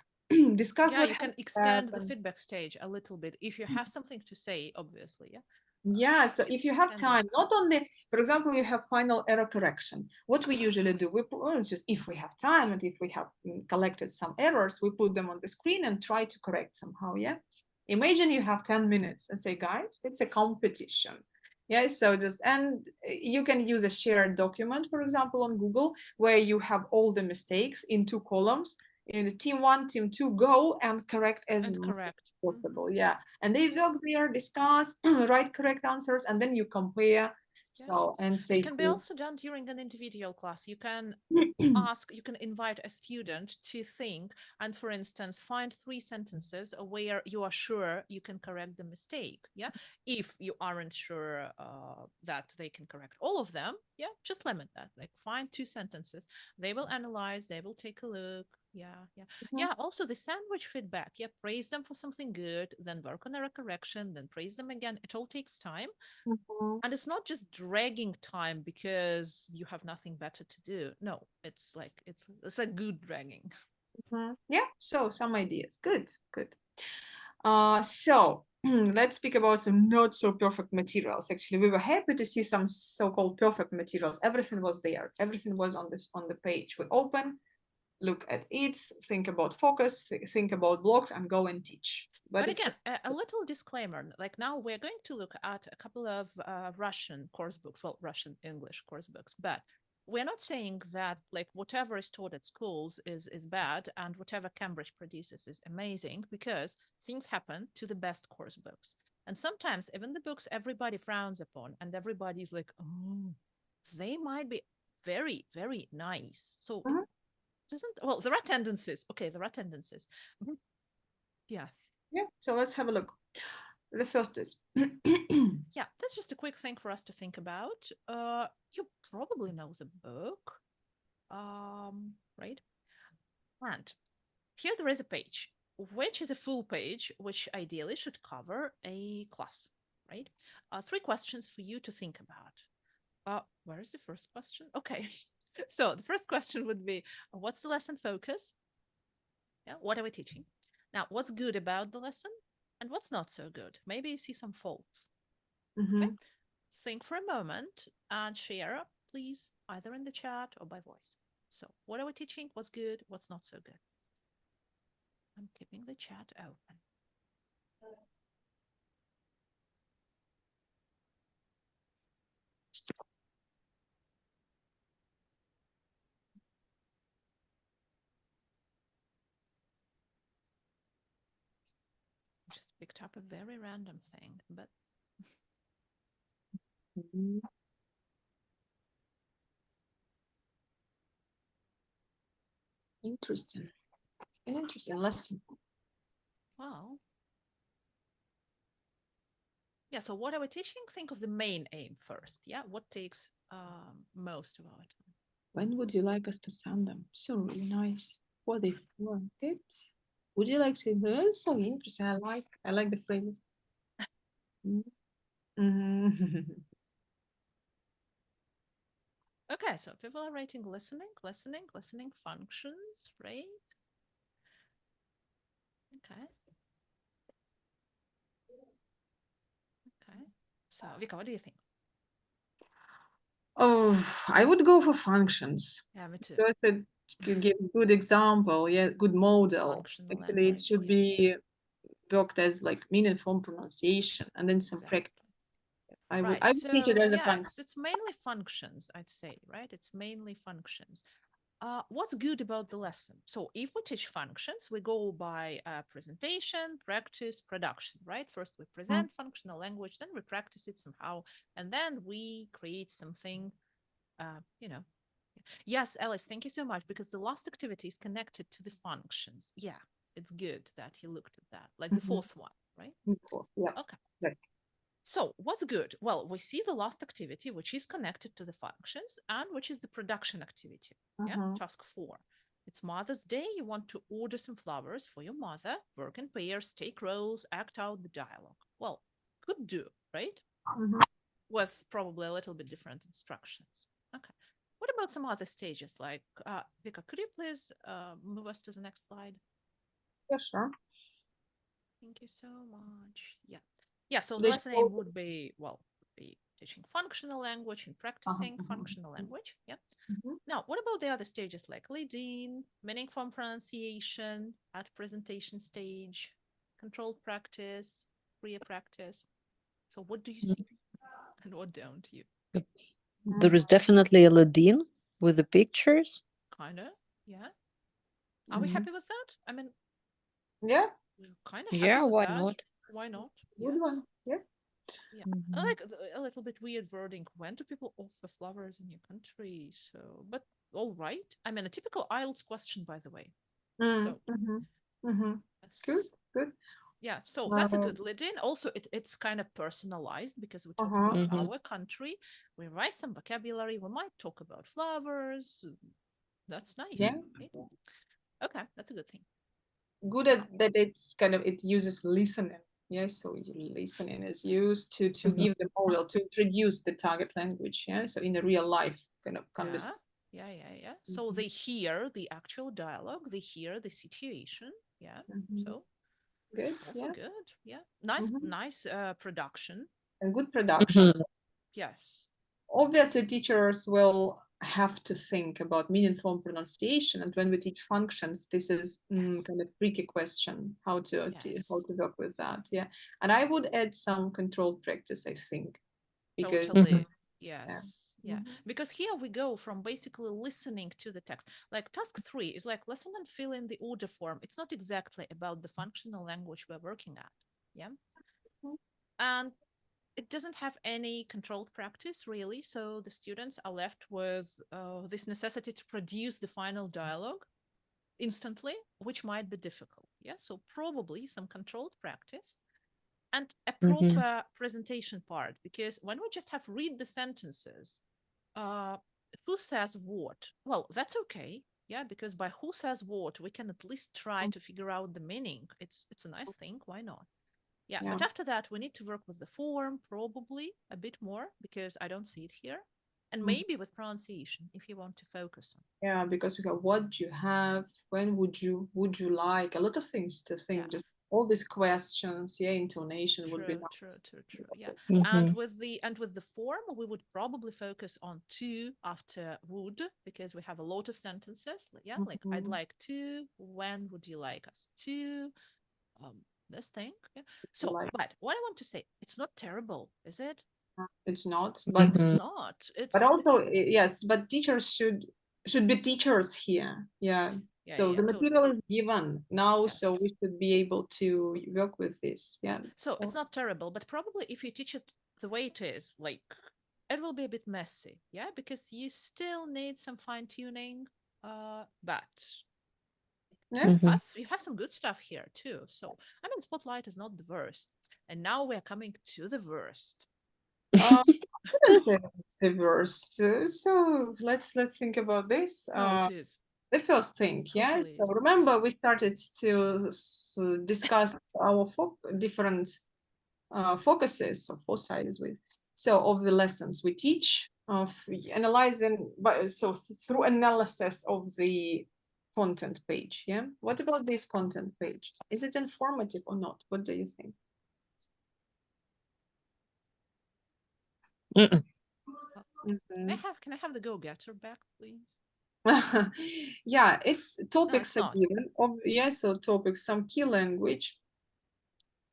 A: Discuss.
C: Yeah, you can extend the feedback stage a little bit if you have something to say, obviously. Yeah.
A: Yeah, so if you have time, not only, for example, you have final error correction. What we usually do, we put, just if we have time and if we have collected some errors, we put them on the screen and try to correct somehow, yeah? Imagine you have 10 minutes and say, guys, it's a competition. Yeah, so and you can use a shared document, for example, on Google, where you have all the mistakes in 2 columns. In the team 1, team 2, go and correct as much as possible. Yeah, and they work there, discuss, write correct answers, and then you compare. So and say
C: it can be also done during an individual class. You can you can invite a student to think and, for instance, find 3 sentences where you are sure you can correct the mistake. Yeah, if you aren't sure that they can correct all of them, yeah, just limit that. Like find 2 sentences. They will analyze. They will take a look. Yeah. Also the sandwich feedback. Yeah, praise them for something good, then work on error correction, then praise them again. It all takes time. And it's not just dragging time because you have nothing better to do. No, it's a good dragging.
A: Yeah, so some ideas. Good. So let's speak about some not so perfect materials. Actually, we were happy to see some so-called perfect materials. Everything was there. Everything was on the page. We open, look at it, think about focus, think about blocks, and go and teach.
C: But again, a little disclaimer, like now we're going to look at a couple of Russian course books, well, Russian English course books, but we're not saying that like whatever is taught at schools is bad and whatever Cambridge produces is amazing, because things happen to the best course books. And sometimes even the books everybody frowns upon and everybody's like, oh, they might be very, very nice. So there are tendencies. Okay, there are tendencies. Yeah,
A: so let's have a look. The first is
C: yeah, that's just a quick thing for us to think about. You probably know the book, right? And here there is a page, which is a full page, which ideally should cover a class, right? 3 questions for you to think about. Where is the first question? Okay. So the first question would be, what's the lesson focus? Yeah, what are we teaching? Now, what's good about the lesson and what's not so good? Maybe you see some faults.
A: Mhm.
C: Okay. Think for a moment and share, please, either in the chat or by voice. So, what are we teaching? What's good? What's not so good? I'm keeping the chat open. Just picked up a very random thing, but
A: Mhm. Interesting. An interesting lesson.
C: well. Yeah, so what are we teaching? Think of the main aim first. Yeah, what takes most of our time?
A: When would you like us to send them? So really nice. What if you it? Would you like to? So interesting. I like the phrase. Mhm.
C: Okay, so people are writing listening functions, right? Okay. Okay. So Vika, what do you think?
A: Oh, I would go for functions.
C: Yeah, me too.
A: Because it could give a good example, yeah, good model.
C: Functional
A: Actually, it should
C: language,
A: be worked as like meaningful pronunciation and then some
C: Exactly.
A: practice. I
C: Right.
A: would take it
C: So
A: as a
C: yeah,
A: function.
C: it's mainly functions, I'd say, right? It's mainly functions. What's good about the lesson? So if we teach functions, we go by presentation, practice, production, right? First we present functional language, then we practice it somehow, and then we create something, you know. Yes, Alice, thank you so much, because the last activity is connected to the functions. Yeah, it's good that you looked at that, like the fourth one, right?
A: Yeah.
C: Okay.
A: Right.
C: So what's good? Well, we see the last activity, which is connected to the functions and which is the production activity. Yeah, task 4. It's Mother's Day. You want to order some flowers for your mother, work in pairs, take roles, act out the dialogue. Well, could do, right? With probably a little bit different instructions. Okay. What about some other stages? Like, Vika, could you please move us to the next slide?
A: Yeah, sure.
C: Thank you so much. Yeah. Yeah, so the lesson aim would be, well, be teaching functional language and practicing functional language. Yeah. Now, what about the other stages like lead-in, meaning form pronunciation, at presentation stage, controlled practice, clear practice? So what do you see and what don't you?
B: There is definitely a lead-in with the pictures.
C: Kind of, yeah. Are we happy with that? I mean,
A: yeah,
C: kind of happy
B: Yeah,
C: with
B: why
C: that.
B: not?
C: Why not?
A: good one. Yeah.
C: Yeah, I like a little bit weird wording. When do people offer flowers in your country? So, but all right. I mean, a typical IELTS question, by the way. So,
A: Good, good.
C: yeah, so that's a good lead-in. Also, it's kind of personalized because we talk about our country. We write some vocabulary. We might talk about flowers. That's nice.
A: Yeah.
C: Right? Okay, that's a good thing.
A: Good at that. It's kind of it uses listening. Yeah, so listening is used to give the model to introduce the target language. Yeah, so in a real life kind of conversation.
C: Yeah. So they hear the actual dialogue. They hear the situation. Yeah. So
A: good.
C: Also
A: Yeah,
C: good. Yeah. Nice production.
A: and good production.
C: Yes.
A: Obviously, teachers will have to think about meaningful pronunciation, and when we teach functions, this is kind of tricky question how to work with that. Yeah, and I would add some controlled practice, I think, because
C: Totally. Yes. Yeah. Because here we go from basically listening to the text. Like task 3 is like listen and fill in the order form. It's not exactly about the functional language we're working at. Yeah. And it doesn't have any controlled practice really. So the students are left with this necessity to produce the final dialogue instantly, which might be difficult. Yeah. So probably some controlled practice and a proper presentation part, because when we just have read the sentences, who says what? Well, that's okay. Yeah, because by who says what, we can at least try to figure out the meaning. It's a nice thing. Why not? Yeah,
A: Yeah.
C: but after that, we need to work with the form, probably a bit more, because I don't see it here. And
A: Mhm.
C: maybe with pronunciation, if you want to focus on.
A: Yeah, because we have what you have, when would you like, a lot of things to think,
C: Yeah.
A: just all these questions, yeah, intonation would be
C: True,
A: nice.
C: true. Yeah.
B: Mhm.
C: And with the form, we would probably focus on to after would, because we have a lot of sentences. Yeah, like I'd
A: Mhm.
C: like to, when would you like us to? This thing. Yeah. So,
A: Like-
C: but what I want to say, it's not terrible, is it?
A: It's not, but
C: It's
B: Mhm.
C: not. It's
A: but also
C: it's,
A: yes, but teachers should be teachers here. Yeah.
C: yeah,
A: So
C: yeah,
A: the
C: totally.
A: material is given now, so
C: Yes.
A: we should be able to work with this. Yeah.
C: So it's not terrible, but probably if you teach it the way it is, like it will be a bit messy, yeah, because you still need some fine tuning. But
A: Yeah.
B: Mhm.
C: you have some good stuff here too. So I mean, Spotlight is not the worst, and now we're coming to the worst.
A: I wouldn't say it's the worst. So let's think about this.
C: No, it is.
A: The first thing, yeah.
C: Totally
A: So
C: is.
A: remember, we started to discuss our different focuses or four sides with. So of the lessons we teach, of analyzing, but so through analysis of the content page, yeah. What about this content page? Is it informative or not? What do you think?
B: Mm-mm.
A: Mhm.
C: Can I have the go-getter back, please?
A: Yeah, it's topics
C: it's not.
A: again. Yes, so topics, some key language,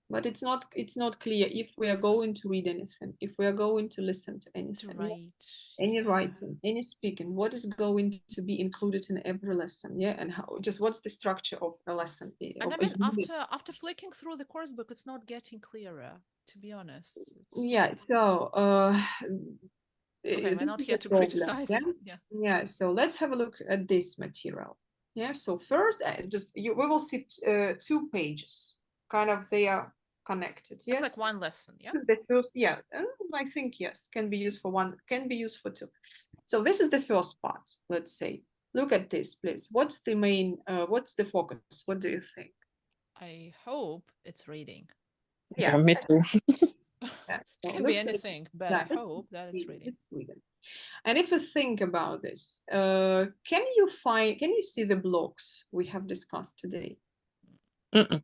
A: but it's not clear if we are going to read anything, if we are going to listen to
C: To
A: anything,
C: write.
A: any
C: yeah.
A: writing, any speaking, what is going to be included in every lesson, yeah, and how, just what's the structure of a lesson,
C: And I
A: of a
C: mean,
A: unit.
C: after flicking through the course book, it's not getting clearer, to be honest.
A: Yeah, so
C: Okay, we're
A: this
C: not
A: is
C: here
A: a
C: to
A: problem,
C: criticize.
A: yeah.
C: Yeah.
A: Yeah, so let's have a look at this material. Yeah, so first, we will see 2 pages, kind of they are connected.
C: It's
A: Yes,
C: like one lesson, yeah?
A: the first, yeah, I think yes, can be used for one, can be used for 2. So this is the first part. Let's say, look at this, please. What's the main? What's the focus? What do you think?
C: I hope it's reading.
B: Yeah, me too.
A: Yeah, so
C: Can be
A: look at-
C: anything, but
A: yeah,
C: I hope that it's reading.
A: It's reading. And if you think about this, can you see the blocks we have discussed today?
B: Mm-mm.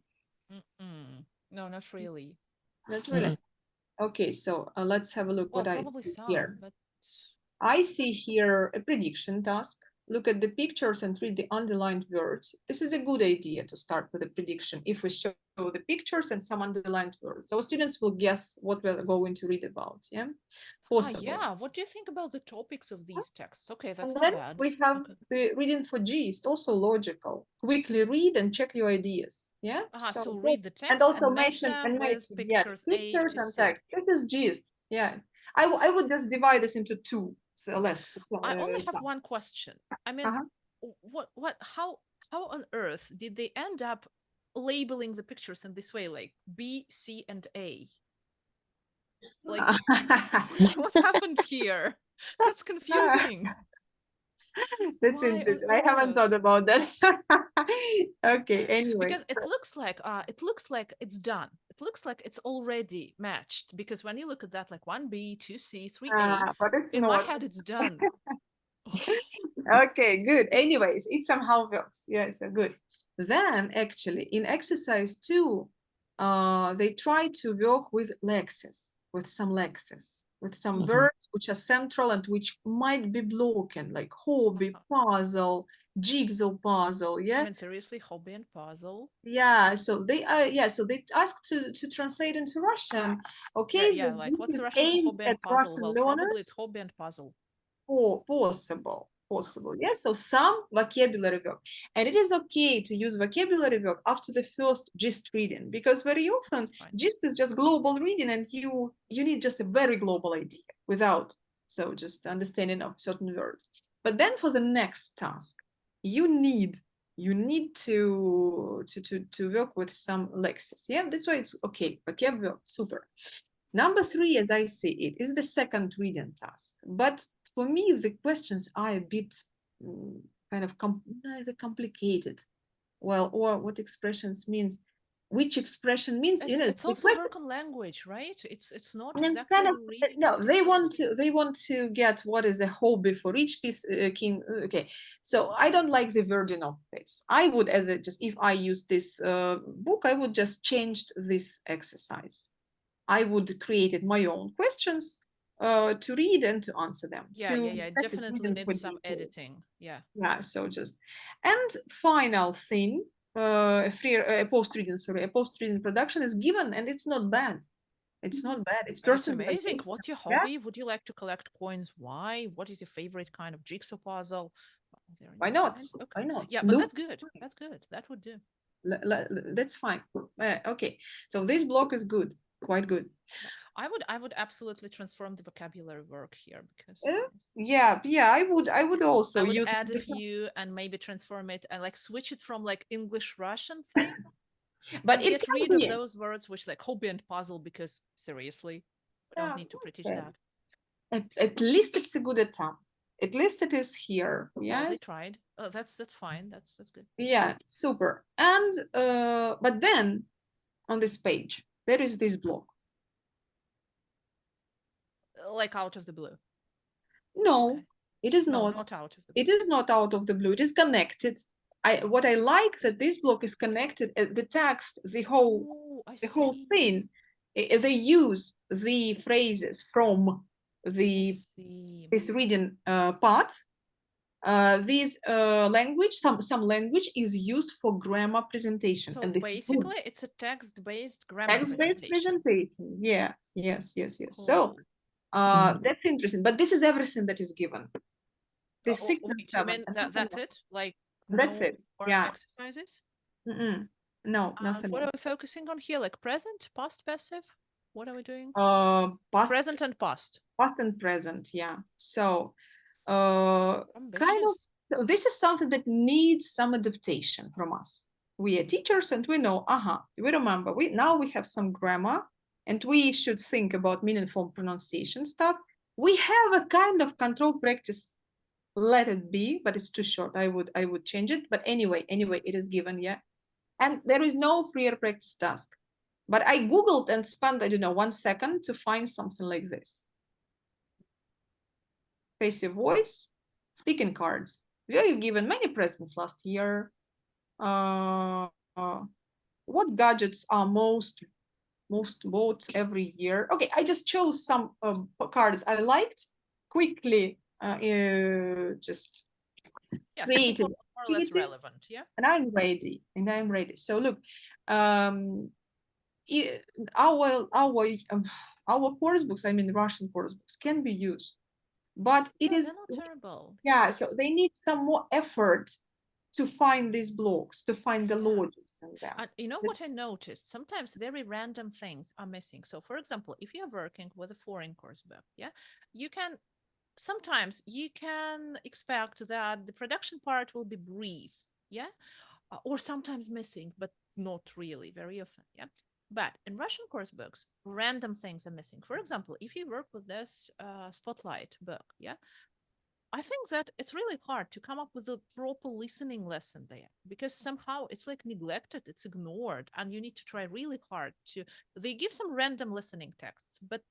C: No, not really.
A: Not really. Okay, so let's have a look
C: Well,
A: what I
C: probably
A: see
C: some,
A: here.
C: but
A: I see here a prediction task. Look at the pictures and read the underlined words. This is a good idea to start with a prediction if we show the pictures and some underlined words. So students will guess what we're going to read about. Yeah, possible.
C: yeah. What do you think about the topics of these texts? Okay, that's
A: And
C: not
A: then
C: bad.
A: we have
C: Okay.
A: the reading for gist, also logical. Quickly read and check your ideas. Yeah.
C: So read the text
A: and also
C: match
A: mention
C: them with
A: yes,
C: pictures A
A: pictures
C: to
A: and
C: C.
A: text. This is gist. Yeah. I would just divide this into 2 less.
C: I only have one question. I mean,
A: Uh-huh.
C: how on earth did they end up labeling the pictures in this way, like B, C, and A? Like, what happened here? That's confusing.
A: That's
C: Why on
A: interesting. I haven't
C: earth?
A: thought about that. Okay, anyway.
C: Because it looks like it's done. It looks like it's already matched. Because when you look at that, like 1B, 2C, 3A,
A: But it's
C: in my
A: not.
C: head it's done.
A: Okay, good. Anyways, it somehow works. Yeah, so good. Then actually in exercise 2, they try to work with lexes, with some
B: Mhm.
A: words which are central and which might be broken, like hobby, puzzle, jigsaw puzzle. Yeah.
C: I mean, seriously, hobby and puzzle.
A: Yeah, so they asked to translate into Russian. Okay,
C: Yeah,
A: but
C: like
A: this
C: what's
A: is
C: the Russian for
A: aimed
C: hobby and
A: at
C: puzzle?
A: Russian
C: Well, probably it's
A: learners.
C: hobby and puzzle.
A: Possible. Yeah, so some vocabulary work, and it is okay to use vocabulary work after the first gist reading, because very often
C: Fine.
A: gist is just global reading, and you need just a very global idea without just understanding of certain words. But then for the next task, you need to work with some lexes. Yeah, that's why it's okay. Vocab work, super. Number 3, as I see it, is the second reading task. But for me, the questions are a bit kind of complicated. Well, or what expressions means which expression means. You know,
C: It's also work on language, right? It's not
A: and
C: exactly
A: kind of,
C: reading.
A: no, they want to get what is a hobby for each piece. Okay, so I don't like the wording of this. I would, as a just if I use this book, I would just change this exercise. I would create my own questions to read and to answer them.
C: Yeah, it definitely needs some editing. Yeah.
A: So just, and final thing, a post-reading production is given, and it's not bad. It's not bad. It's personal.
C: Amazing. What's your hobby? Would you like to collect coins? Why? What is your favorite kind of jigsaw puzzle?
A: Why not?
C: Okay.
A: Why not?
C: Yeah, but that's good. That's good. That would do.
A: That's fine. Okay, so this block is good, quite good.
C: I would absolutely transform the vocabulary work here because
A: yeah, I would also
C: I would
A: use
C: add a few and maybe transform it and like switch it from like English Russian thing.
A: But
C: it get rid of those words which like hobby and puzzle, because seriously, we don't need to pretend that.
A: At least it's a good attempt. At least it is here. Yeah,
C: well, they tried. Oh, that's fine. That's good.
A: Yeah, super. And but then on this page there is this block.
C: Like out of the blue.
A: No,
C: okay.
A: It is
C: not
A: not
C: out of the blue.
A: It is not out of the blue. It is connected. What I like that this block is connected. The text, the whole thing. They use the phrases from this reading part. This language, some language is used for grammar presentation.
C: So
A: and
C: basically, it's a text-based grammar
A: presentation. Yeah, yes.
C: Cool.
A: So that's interesting. But this is everything that is given. The 6 and 7.
C: That's it. Like
A: that's it. Yeah.
C: Exercises.
A: No, nothing.
C: What are we focusing on here? Like present, past, passive. What are we doing?
A: Past,
C: present, and past.
A: Past and present. Yeah. So. Kind of, this is something that needs some adaptation from us. We are teachers and we know, we remember, now we have some grammar and we should think about meaningful pronunciation stuff. We have a kind of control practice, let it be, but it's too short. I would change it. But anyway, it is given, yeah. And there is no freer practice task. But I Googled and spent, I don't know, 1 second to find something like this. Passive voice, speaking cards. Were you given many presents last year? What gadgets are most bought every year? Okay, I just chose some cards I liked. Quickly, just created.
C: More or less relevant, yeah.
A: And I'm ready. So look, our course books, I mean Russian course books, can be used. But it is
C: not terrible.
A: Yeah, so they need some more effort to find these blocks, to find the logics in them.
C: And you know what I noticed? Sometimes very random things are missing. So for example, if you're working with a foreign course book, yeah, sometimes you can expect that the production part will be brief, yeah, or sometimes missing, but not really very often, yeah. But in Russian course books, random things are missing. For example, if you work with this Spotlight book, yeah, I think that it's really hard to come up with a proper listening lesson there, because somehow it's like neglected, it's ignored, and you need to try really hard they give some random listening texts, but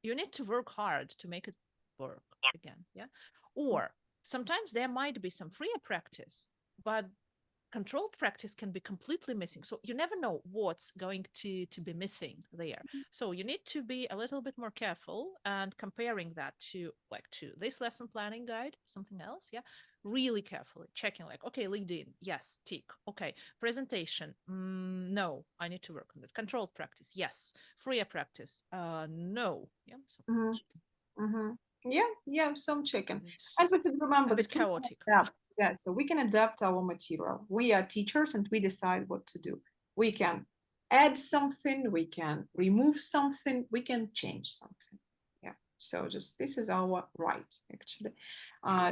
C: you need to work hard to make it work again, yeah. Or sometimes there might be some freer practice, but controlled practice can be completely missing. So you never know what's going to be missing there. So you need to be a little bit more careful and comparing that to this lesson planning guide, something else, yeah, really carefully checking like, okay, LinkedIn, yes, tick. Okay, presentation, no, I need to work on that. Controlled practice, yes. Freer practice, no. Yeah. So.
A: Yeah, some checking. And we should remember
C: that chaotic.
A: Yeah, so we can adapt our material. We are teachers and we decide what to do. We can add something, we can remove something, we can change something. Yeah, so just this is our right, actually.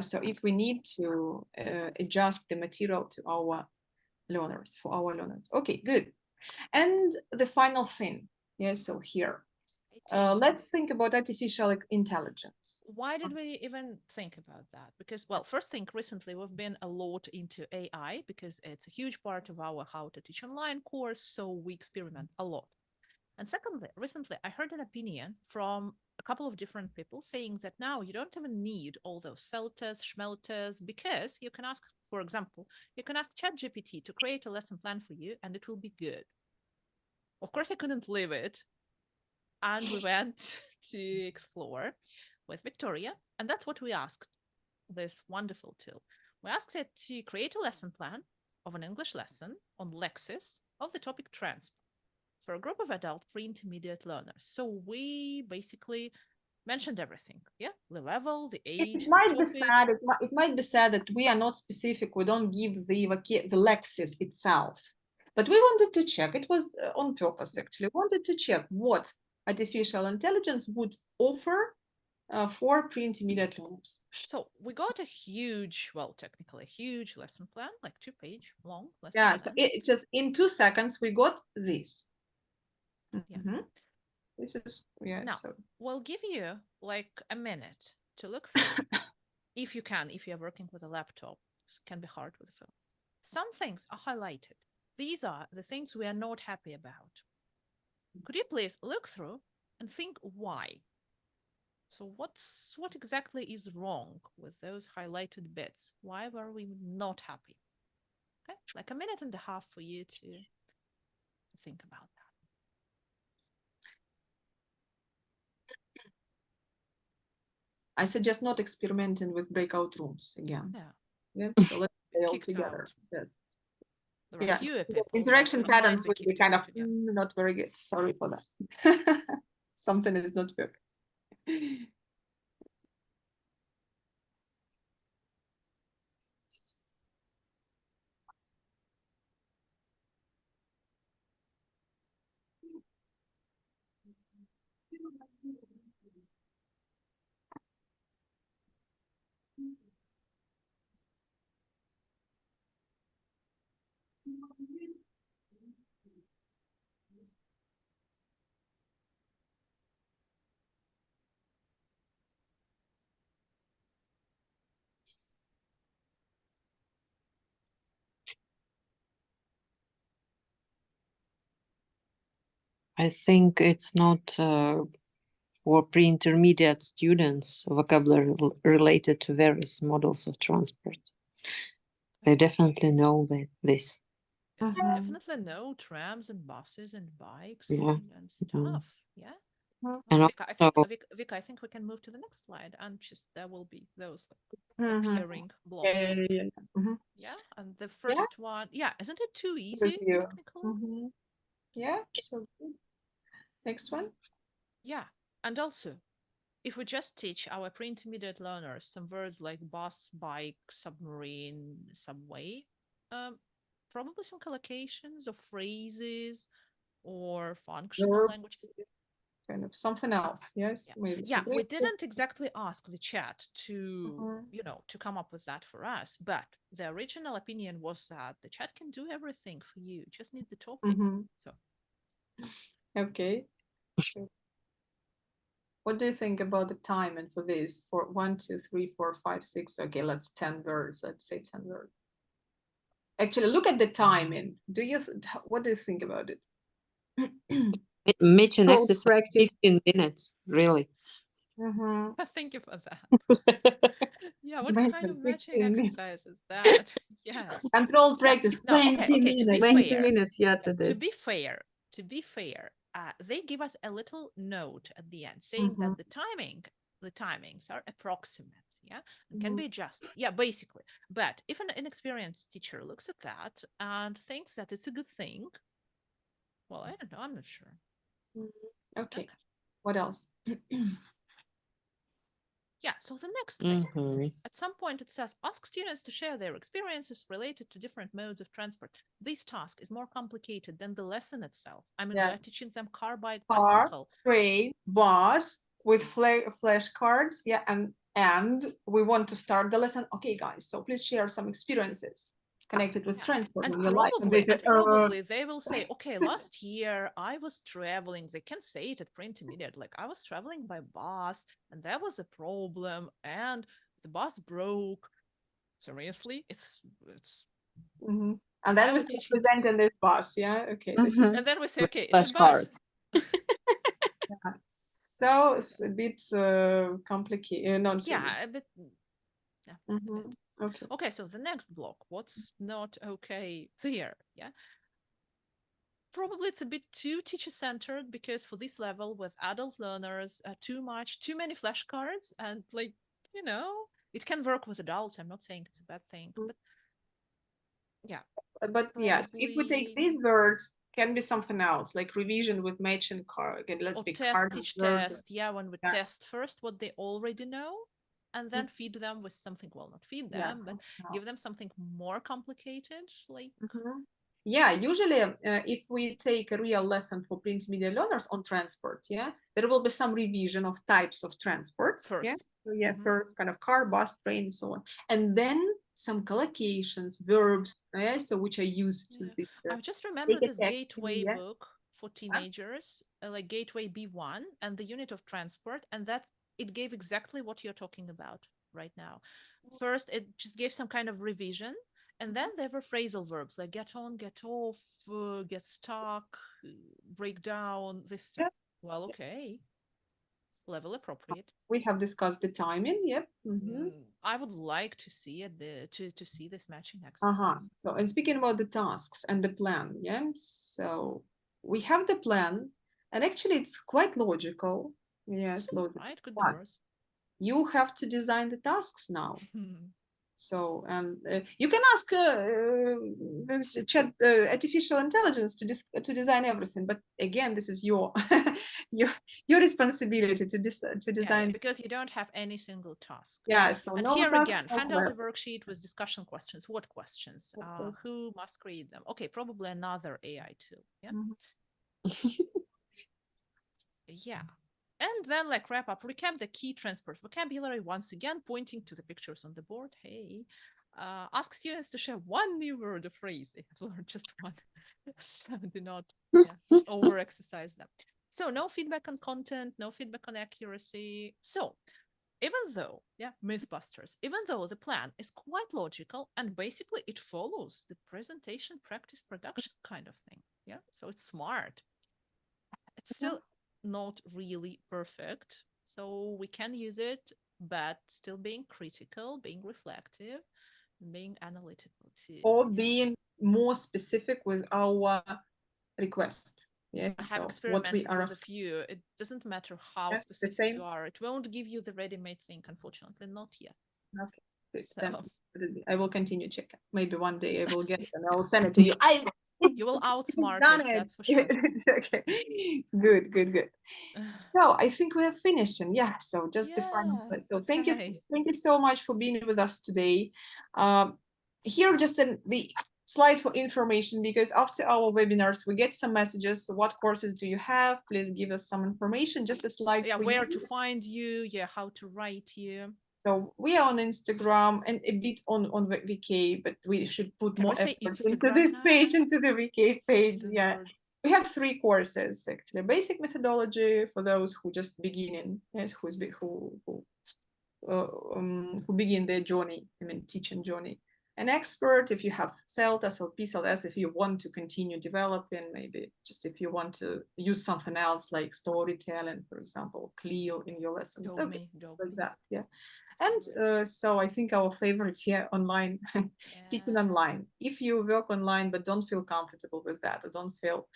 A: So if we need to adjust the material to our learners, Okay, good. And the final thing, yeah, so here. let's think about artificial intelligence.
C: Why did we even think about that? Because, well, first thing, recently we've been a lot into AI because it's a huge part of our How to Teach Online course, so we experiment a lot. And secondly, recently I heard an opinion from a couple of different people saying that now you don't even need all those CELTES, SCHMELTES, because you can ask, for example, you can ask ChatGPT to create a lesson plan for you and it will be good. Of course, I couldn't leave it. And we went to explore with Victoria. And that's what we asked this wonderful tool. We asked it to create a lesson plan of an English lesson on Lexis of the topic transport for a group of adult pre-intermediate learners. So we basically mentioned everything. Yeah, the level, the age.
A: It might be sad. It might be sad that we are not specific. We don't give the Lexis itself. But we wanted to check. It was on purpose, actually. We wanted to check what artificial intelligence would offer for pre-intermediate learners.
C: So we got a huge, well, technically a huge lesson plan, like 2-page long lesson
A: plan.
C: So
A: it just in 2 seconds we got this.
C: Yeah.
A: This is
C: Now,
A: so
C: we'll give you like a minute to look through, if you can, if you're working with a laptop. It can be hard with a phone. Some things are highlighted. These are the things we are not happy about. Could you please look through and think why? So what exactly is wrong with those highlighted bits? Why were we not happy? Okay, like a minute and a half for you to think about that.
A: I suggest not experimenting with breakout rooms again.
C: Yeah.
A: So let's stay all
C: Kicked
A: together.
C: out.
A: Yes.
C: There are
A: Yeah.
C: fewer people.
A: Interaction
C: but mine
A: patterns
C: we
A: would be
C: kicked
A: kind of
C: out again.
A: not very good. Sorry for that. Something is not working.
B: I think it's not for pre-intermediate students vocabulary related to various models of transport. They definitely know this.
C: Definitely know trams and buses and bikes and stuff. Yeah.
B: And
C: Vika, I think we can move to the next slide and just there will be those appearing blocks. Yeah. And the first one, isn't it too easy technically?
A: Yeah, so good. Next one.
C: Yeah. And also, if we just teach our pre-intermediate learners some words like bus, bike, submarine, subway, probably some collocations or phrases or functional language.
A: Kind of something else, yes? Maybe.
C: Yeah, we didn't exactly ask the chat to, to come up with that for us, but the original opinion was that the chat can do everything for you. Just need the topic. So.
A: Okay. What do you think about the timing for this? For 1, 2, 3, 4, 5, 6. Okay, let's 10 words. Let's say 10 words. Actually, look at the timing. What do you think about it?
B: Mitch and exercise 15 minutes, really.
C: Thank you for that. Yeah, what kind of matching exercise is that? Yes.
A: Controlled practice.
C: No, okay,
A: minutes.
D: 20 minutes, yes, it is.
C: To be fair, they give us a little note at the end saying that the timings are approximate, and can be adjusted. Yeah, basically. But if an inexperienced teacher looks at that and thinks that it's a good thing, well, I don't know, I'm not sure.
A: Okay. What else?
C: Yeah, so the next thing, at some point it says, ask students to share their experiences related to different modes of transport. This task is more complicated than the lesson itself. I mean, we're teaching them car, bike, bicycle.
A: Train, bus, with flashcards, and we want to start the lesson. Okay, guys, so please share some experiences. connected with
C: Yeah,
A: transport
C: and
A: in your life. And
C: probably,
A: they say,
C: probably they will say, okay, last year I was traveling. They can say it at pre-intermediate, like I was traveling by bus and there was a problem and the bus broke. Seriously, it's
A: mhm. And then
C: I
A: we
C: was
A: start
C: teaching,
A: presenting this bus. Yeah. Okay. This is
C: and then we say, okay, it's a bus.
B: Flashcards.
A: so it's a bit complicated. Not
C: Yeah, a bit. Yeah, a bit.
A: Mhm. Okay.
C: Okay, so the next block, what's not okay there? Yeah. Probably it's a bit too teacher-centered because for this level with adult learners, too many flashcards and like, it can work with adults. I'm not saying it's a bad thing, but yeah.
A: But yes, if we take
C: Probably-
A: these words, can be something else, like revision with matching card. Again, let's
C: Or
A: be
C: test,
A: card
C: teach,
A: verb.
C: test. Yeah, when we
A: Yeah.
C: test first what they already know and then feed them with something, well, not feed
A: Yeah,
C: them, but
A: something
C: give
A: else.
C: them something more complicated, like
A: Mhm. Yeah, usually if we take a real lesson for pre-intermediate learners on transport, yeah, there will be some revision of types of transport.
C: first.
A: Yeah, so yeah,
C: Mhm.
A: first kind of car, bus, train, and so on. And then some collocations, verbs, yeah, so which are used to
C: Yeah.
A: this.
C: I just remember
A: take a
C: this
A: text,
C: gateway
A: yeah.
C: book for teenagers, like Gateway B1 and the unit of transport, and that it gave exactly what you're talking about right now. First, it just gave some kind of revision, and then there were phrasal verbs like get on, get off, get stuck, break down. This,
A: Yeah.
C: well, okay, level appropriate.
A: We have discussed the timing. Yep. Mhm.
C: I would like to see it to see this matching exercise.
A: Uh-huh. So, and speaking about the tasks and the plan, yeah. So we have the plan, and actually it's quite logical. Yes,
C: Seems
A: logical.
C: right, could be
A: But
C: worse.
A: you have to design the tasks now. So, and you can ask chat artificial intelligence to design everything. But again, this is your your responsibility to
C: Yeah,
A: design.
C: because you don't have any single task.
A: Yeah. So
C: And
A: no
C: here
A: task,
C: again,
A: no
C: hand out a
A: quest.
C: worksheet with discussion questions. What questions?
A: Okay.
C: Who must create them? Okay, probably another AI tool. Yeah.
A: Mhm.
C: Yeah. And then like wrap up, recap the key transport vocabulary once again, pointing to the pictures on the board. Hey, ask students to share one new word or phrase they have learned, just one. So do not over exercise them. So no feedback on content, no feedback on accuracy. So even though, Mythbusters, even though the plan is quite logical and basically it follows the presentation, practice, production kind of thing. Yeah. So it's smart. It's still not really perfect. So we can use it, but still being critical, being reflective, being analytical too.
A: Or being more specific with our request. Yeah.
C: I have
A: So what we
C: experimented
A: are
C: with a
A: asking.
C: few. It doesn't matter how
A: Yeah, the
C: specific
A: same.
C: you are. It won't give you the ready-made thing, unfortunately, not yet.
A: Okay. Good.
C: So
A: Then I will continue checking. Maybe one day I will get it and I will send it to you.
C: you will outsmart
A: done
C: it,
A: it.
C: that's for sure.
A: Okay. Good. So I think we are finishing. Yeah. So just the final slide. So thank you so much for being with us today. Here just the slide for information, because after our webinars we get some messages. So what courses do you have? Please give us some information. Just a slide.
C: Yeah,
A: for
C: where
A: you.
C: to find you? Yeah, how to write you.
A: So we are on Instagram and a bit on VK, but we should put
C: Can
A: more
C: we say
A: effort into
C: Instagram
A: this
C: now?
A: page, into the VK page.
C: The
A: Yeah.
C: word.
A: We have 3 courses actually. Basic methodology for those who just beginning, yes, who begin their journey, teaching journey. An expert, if you have CELT, SLP, SLS, if you want to continue developing, maybe just if you want to use something else like storytelling, for example, CLIL in your lessons, like that, yeah. And so I think our favorites here online, teaching online. If you work online but don't feel comfortable with that, or don't feel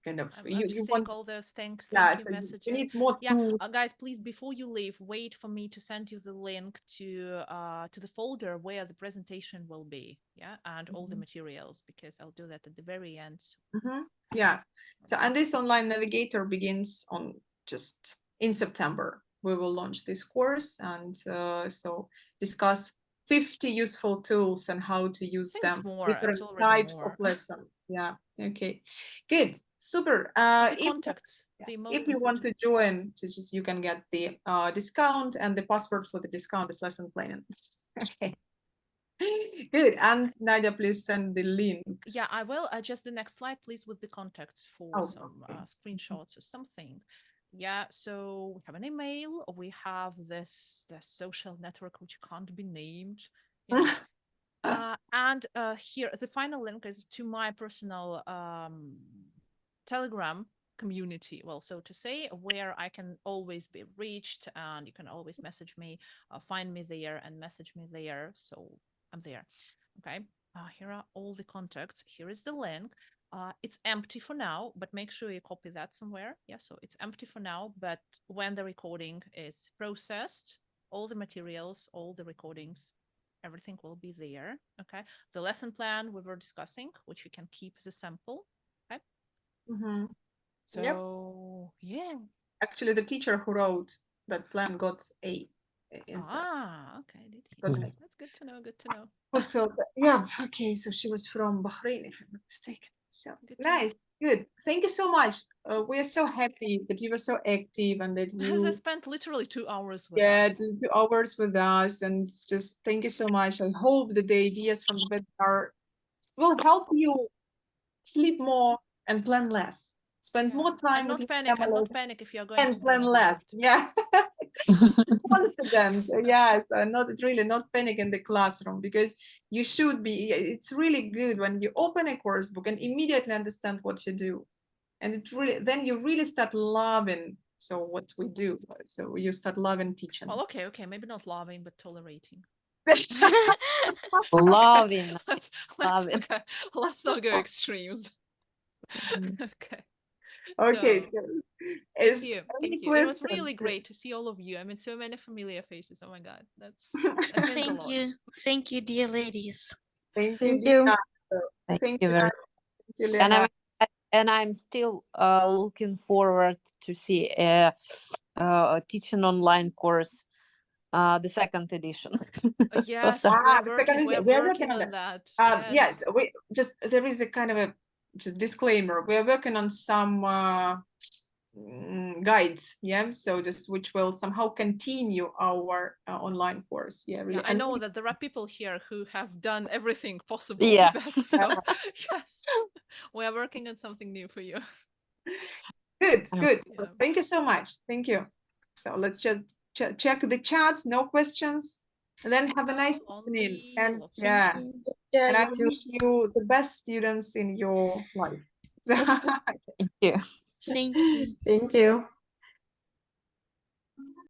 A: kind of
C: you want all those thank you
A: so
C: messages.
A: you need more tools.
C: Guys, please, before you leave, wait for me to send you the link to the folder where the presentation will be, and all the materials, because I'll do that at the very end.
A: Yeah. So, and this online navigator begins on just in September. We will launch this course and so discuss 50 useful tools and how to use them. Different types of lessons. Yeah. Okay. Good. Super.
C: The contacts.
A: If you want to join, you can get the discount, and the password for the discount is lesson planning. Okay. Good. And Nadia, please send the link.
C: Yeah, I will. Just the next slide, please, with the contacts for
A: Oh,
C: some
A: okay.
C: screenshots or something. Yeah, so we have an email. We have the social network which can't be named. You know. And here, the final link is to my personal Telegram community, well, so to say, where I can always be reached, and you can always message me, find me there and message me there. So I'm there. Okay. Here are all the contacts. Here is the link. It's empty for now, but make sure you copy that somewhere. Yeah, so it's empty for now, but when the recording is processed, all the materials, all the recordings, everything will be there. Okay. The lesson plan we were discussing, which you can keep as a sample. Okay.
A: Mm-hmm.
C: So yeah.
A: Actually, the teacher who wrote that plan got A inside.
C: Okay. Did he?
A: Got A.
C: That's good to know. Good to know.
A: So yeah, okay. So she was from Bahrain, if I'm not mistaken. So
C: Good to know.
A: nice, good. Thank you so much. We are so happy that you were so active and that
C: They
A: you
C: spent literally 2 hours with
A: yeah
C: us.
A: the 2 hours with us, and it's just thank you so much. I hope that the ideas from the webinar will help you sleep more and plan less. Spend
C: Yeah.
A: more time
C: And
A: with
C: not
A: your
C: panic. And
A: family
C: not panic if you're going to
A: and
C: be
A: plan less.
C: observed.
A: Yeah. Confident, yes, not really not panic in the classroom, because you should be. It's really good when you open a course book and immediately understand what you do, and it really then you really start loving so what we do. So you start loving teaching.
C: Well, okay, maybe not loving, but tolerating.
B: Loving.
C: Let's not go extremes. Okay.
A: Okay.
C: So,
A: Thank
C: you.
A: any
C: Thank you. It was
A: questions?
C: really great to see all of you. I mean, so many familiar faces. Oh my God, that means a
G: Thank
C: lot.
G: you. Thank you, dear ladies.
A: Thank
D: Thank
A: you.
D: you.
A: Thank
B: you
A: you,
B: very
A: Thank you,
B: and
A: Lena.
B: I'm still looking forward to see a teaching online course, the second edition.
C: Yes,
B: First of-
C: we're working on that.
A: Yes, we just there is a kind of a just disclaimer. We are working on some guides, yeah. So just which will somehow continue our online course. Yeah, really.
C: Yeah, I know that there are people here who have done everything possible
B: Yeah.
C: with us. So yes, we are working on something new for you.
A: Good, good. So
C: Yeah.
A: thank you so much. Thank you. So let's just check the chat. No questions. And then have a nice evening. And
C: lots of-
A: yeah,
G: Thank you.
E: Yeah,
A: and I
E: you too.
A: wish you the best students in your life.
B: Thank you.
G: Thank you.
D: Thank you.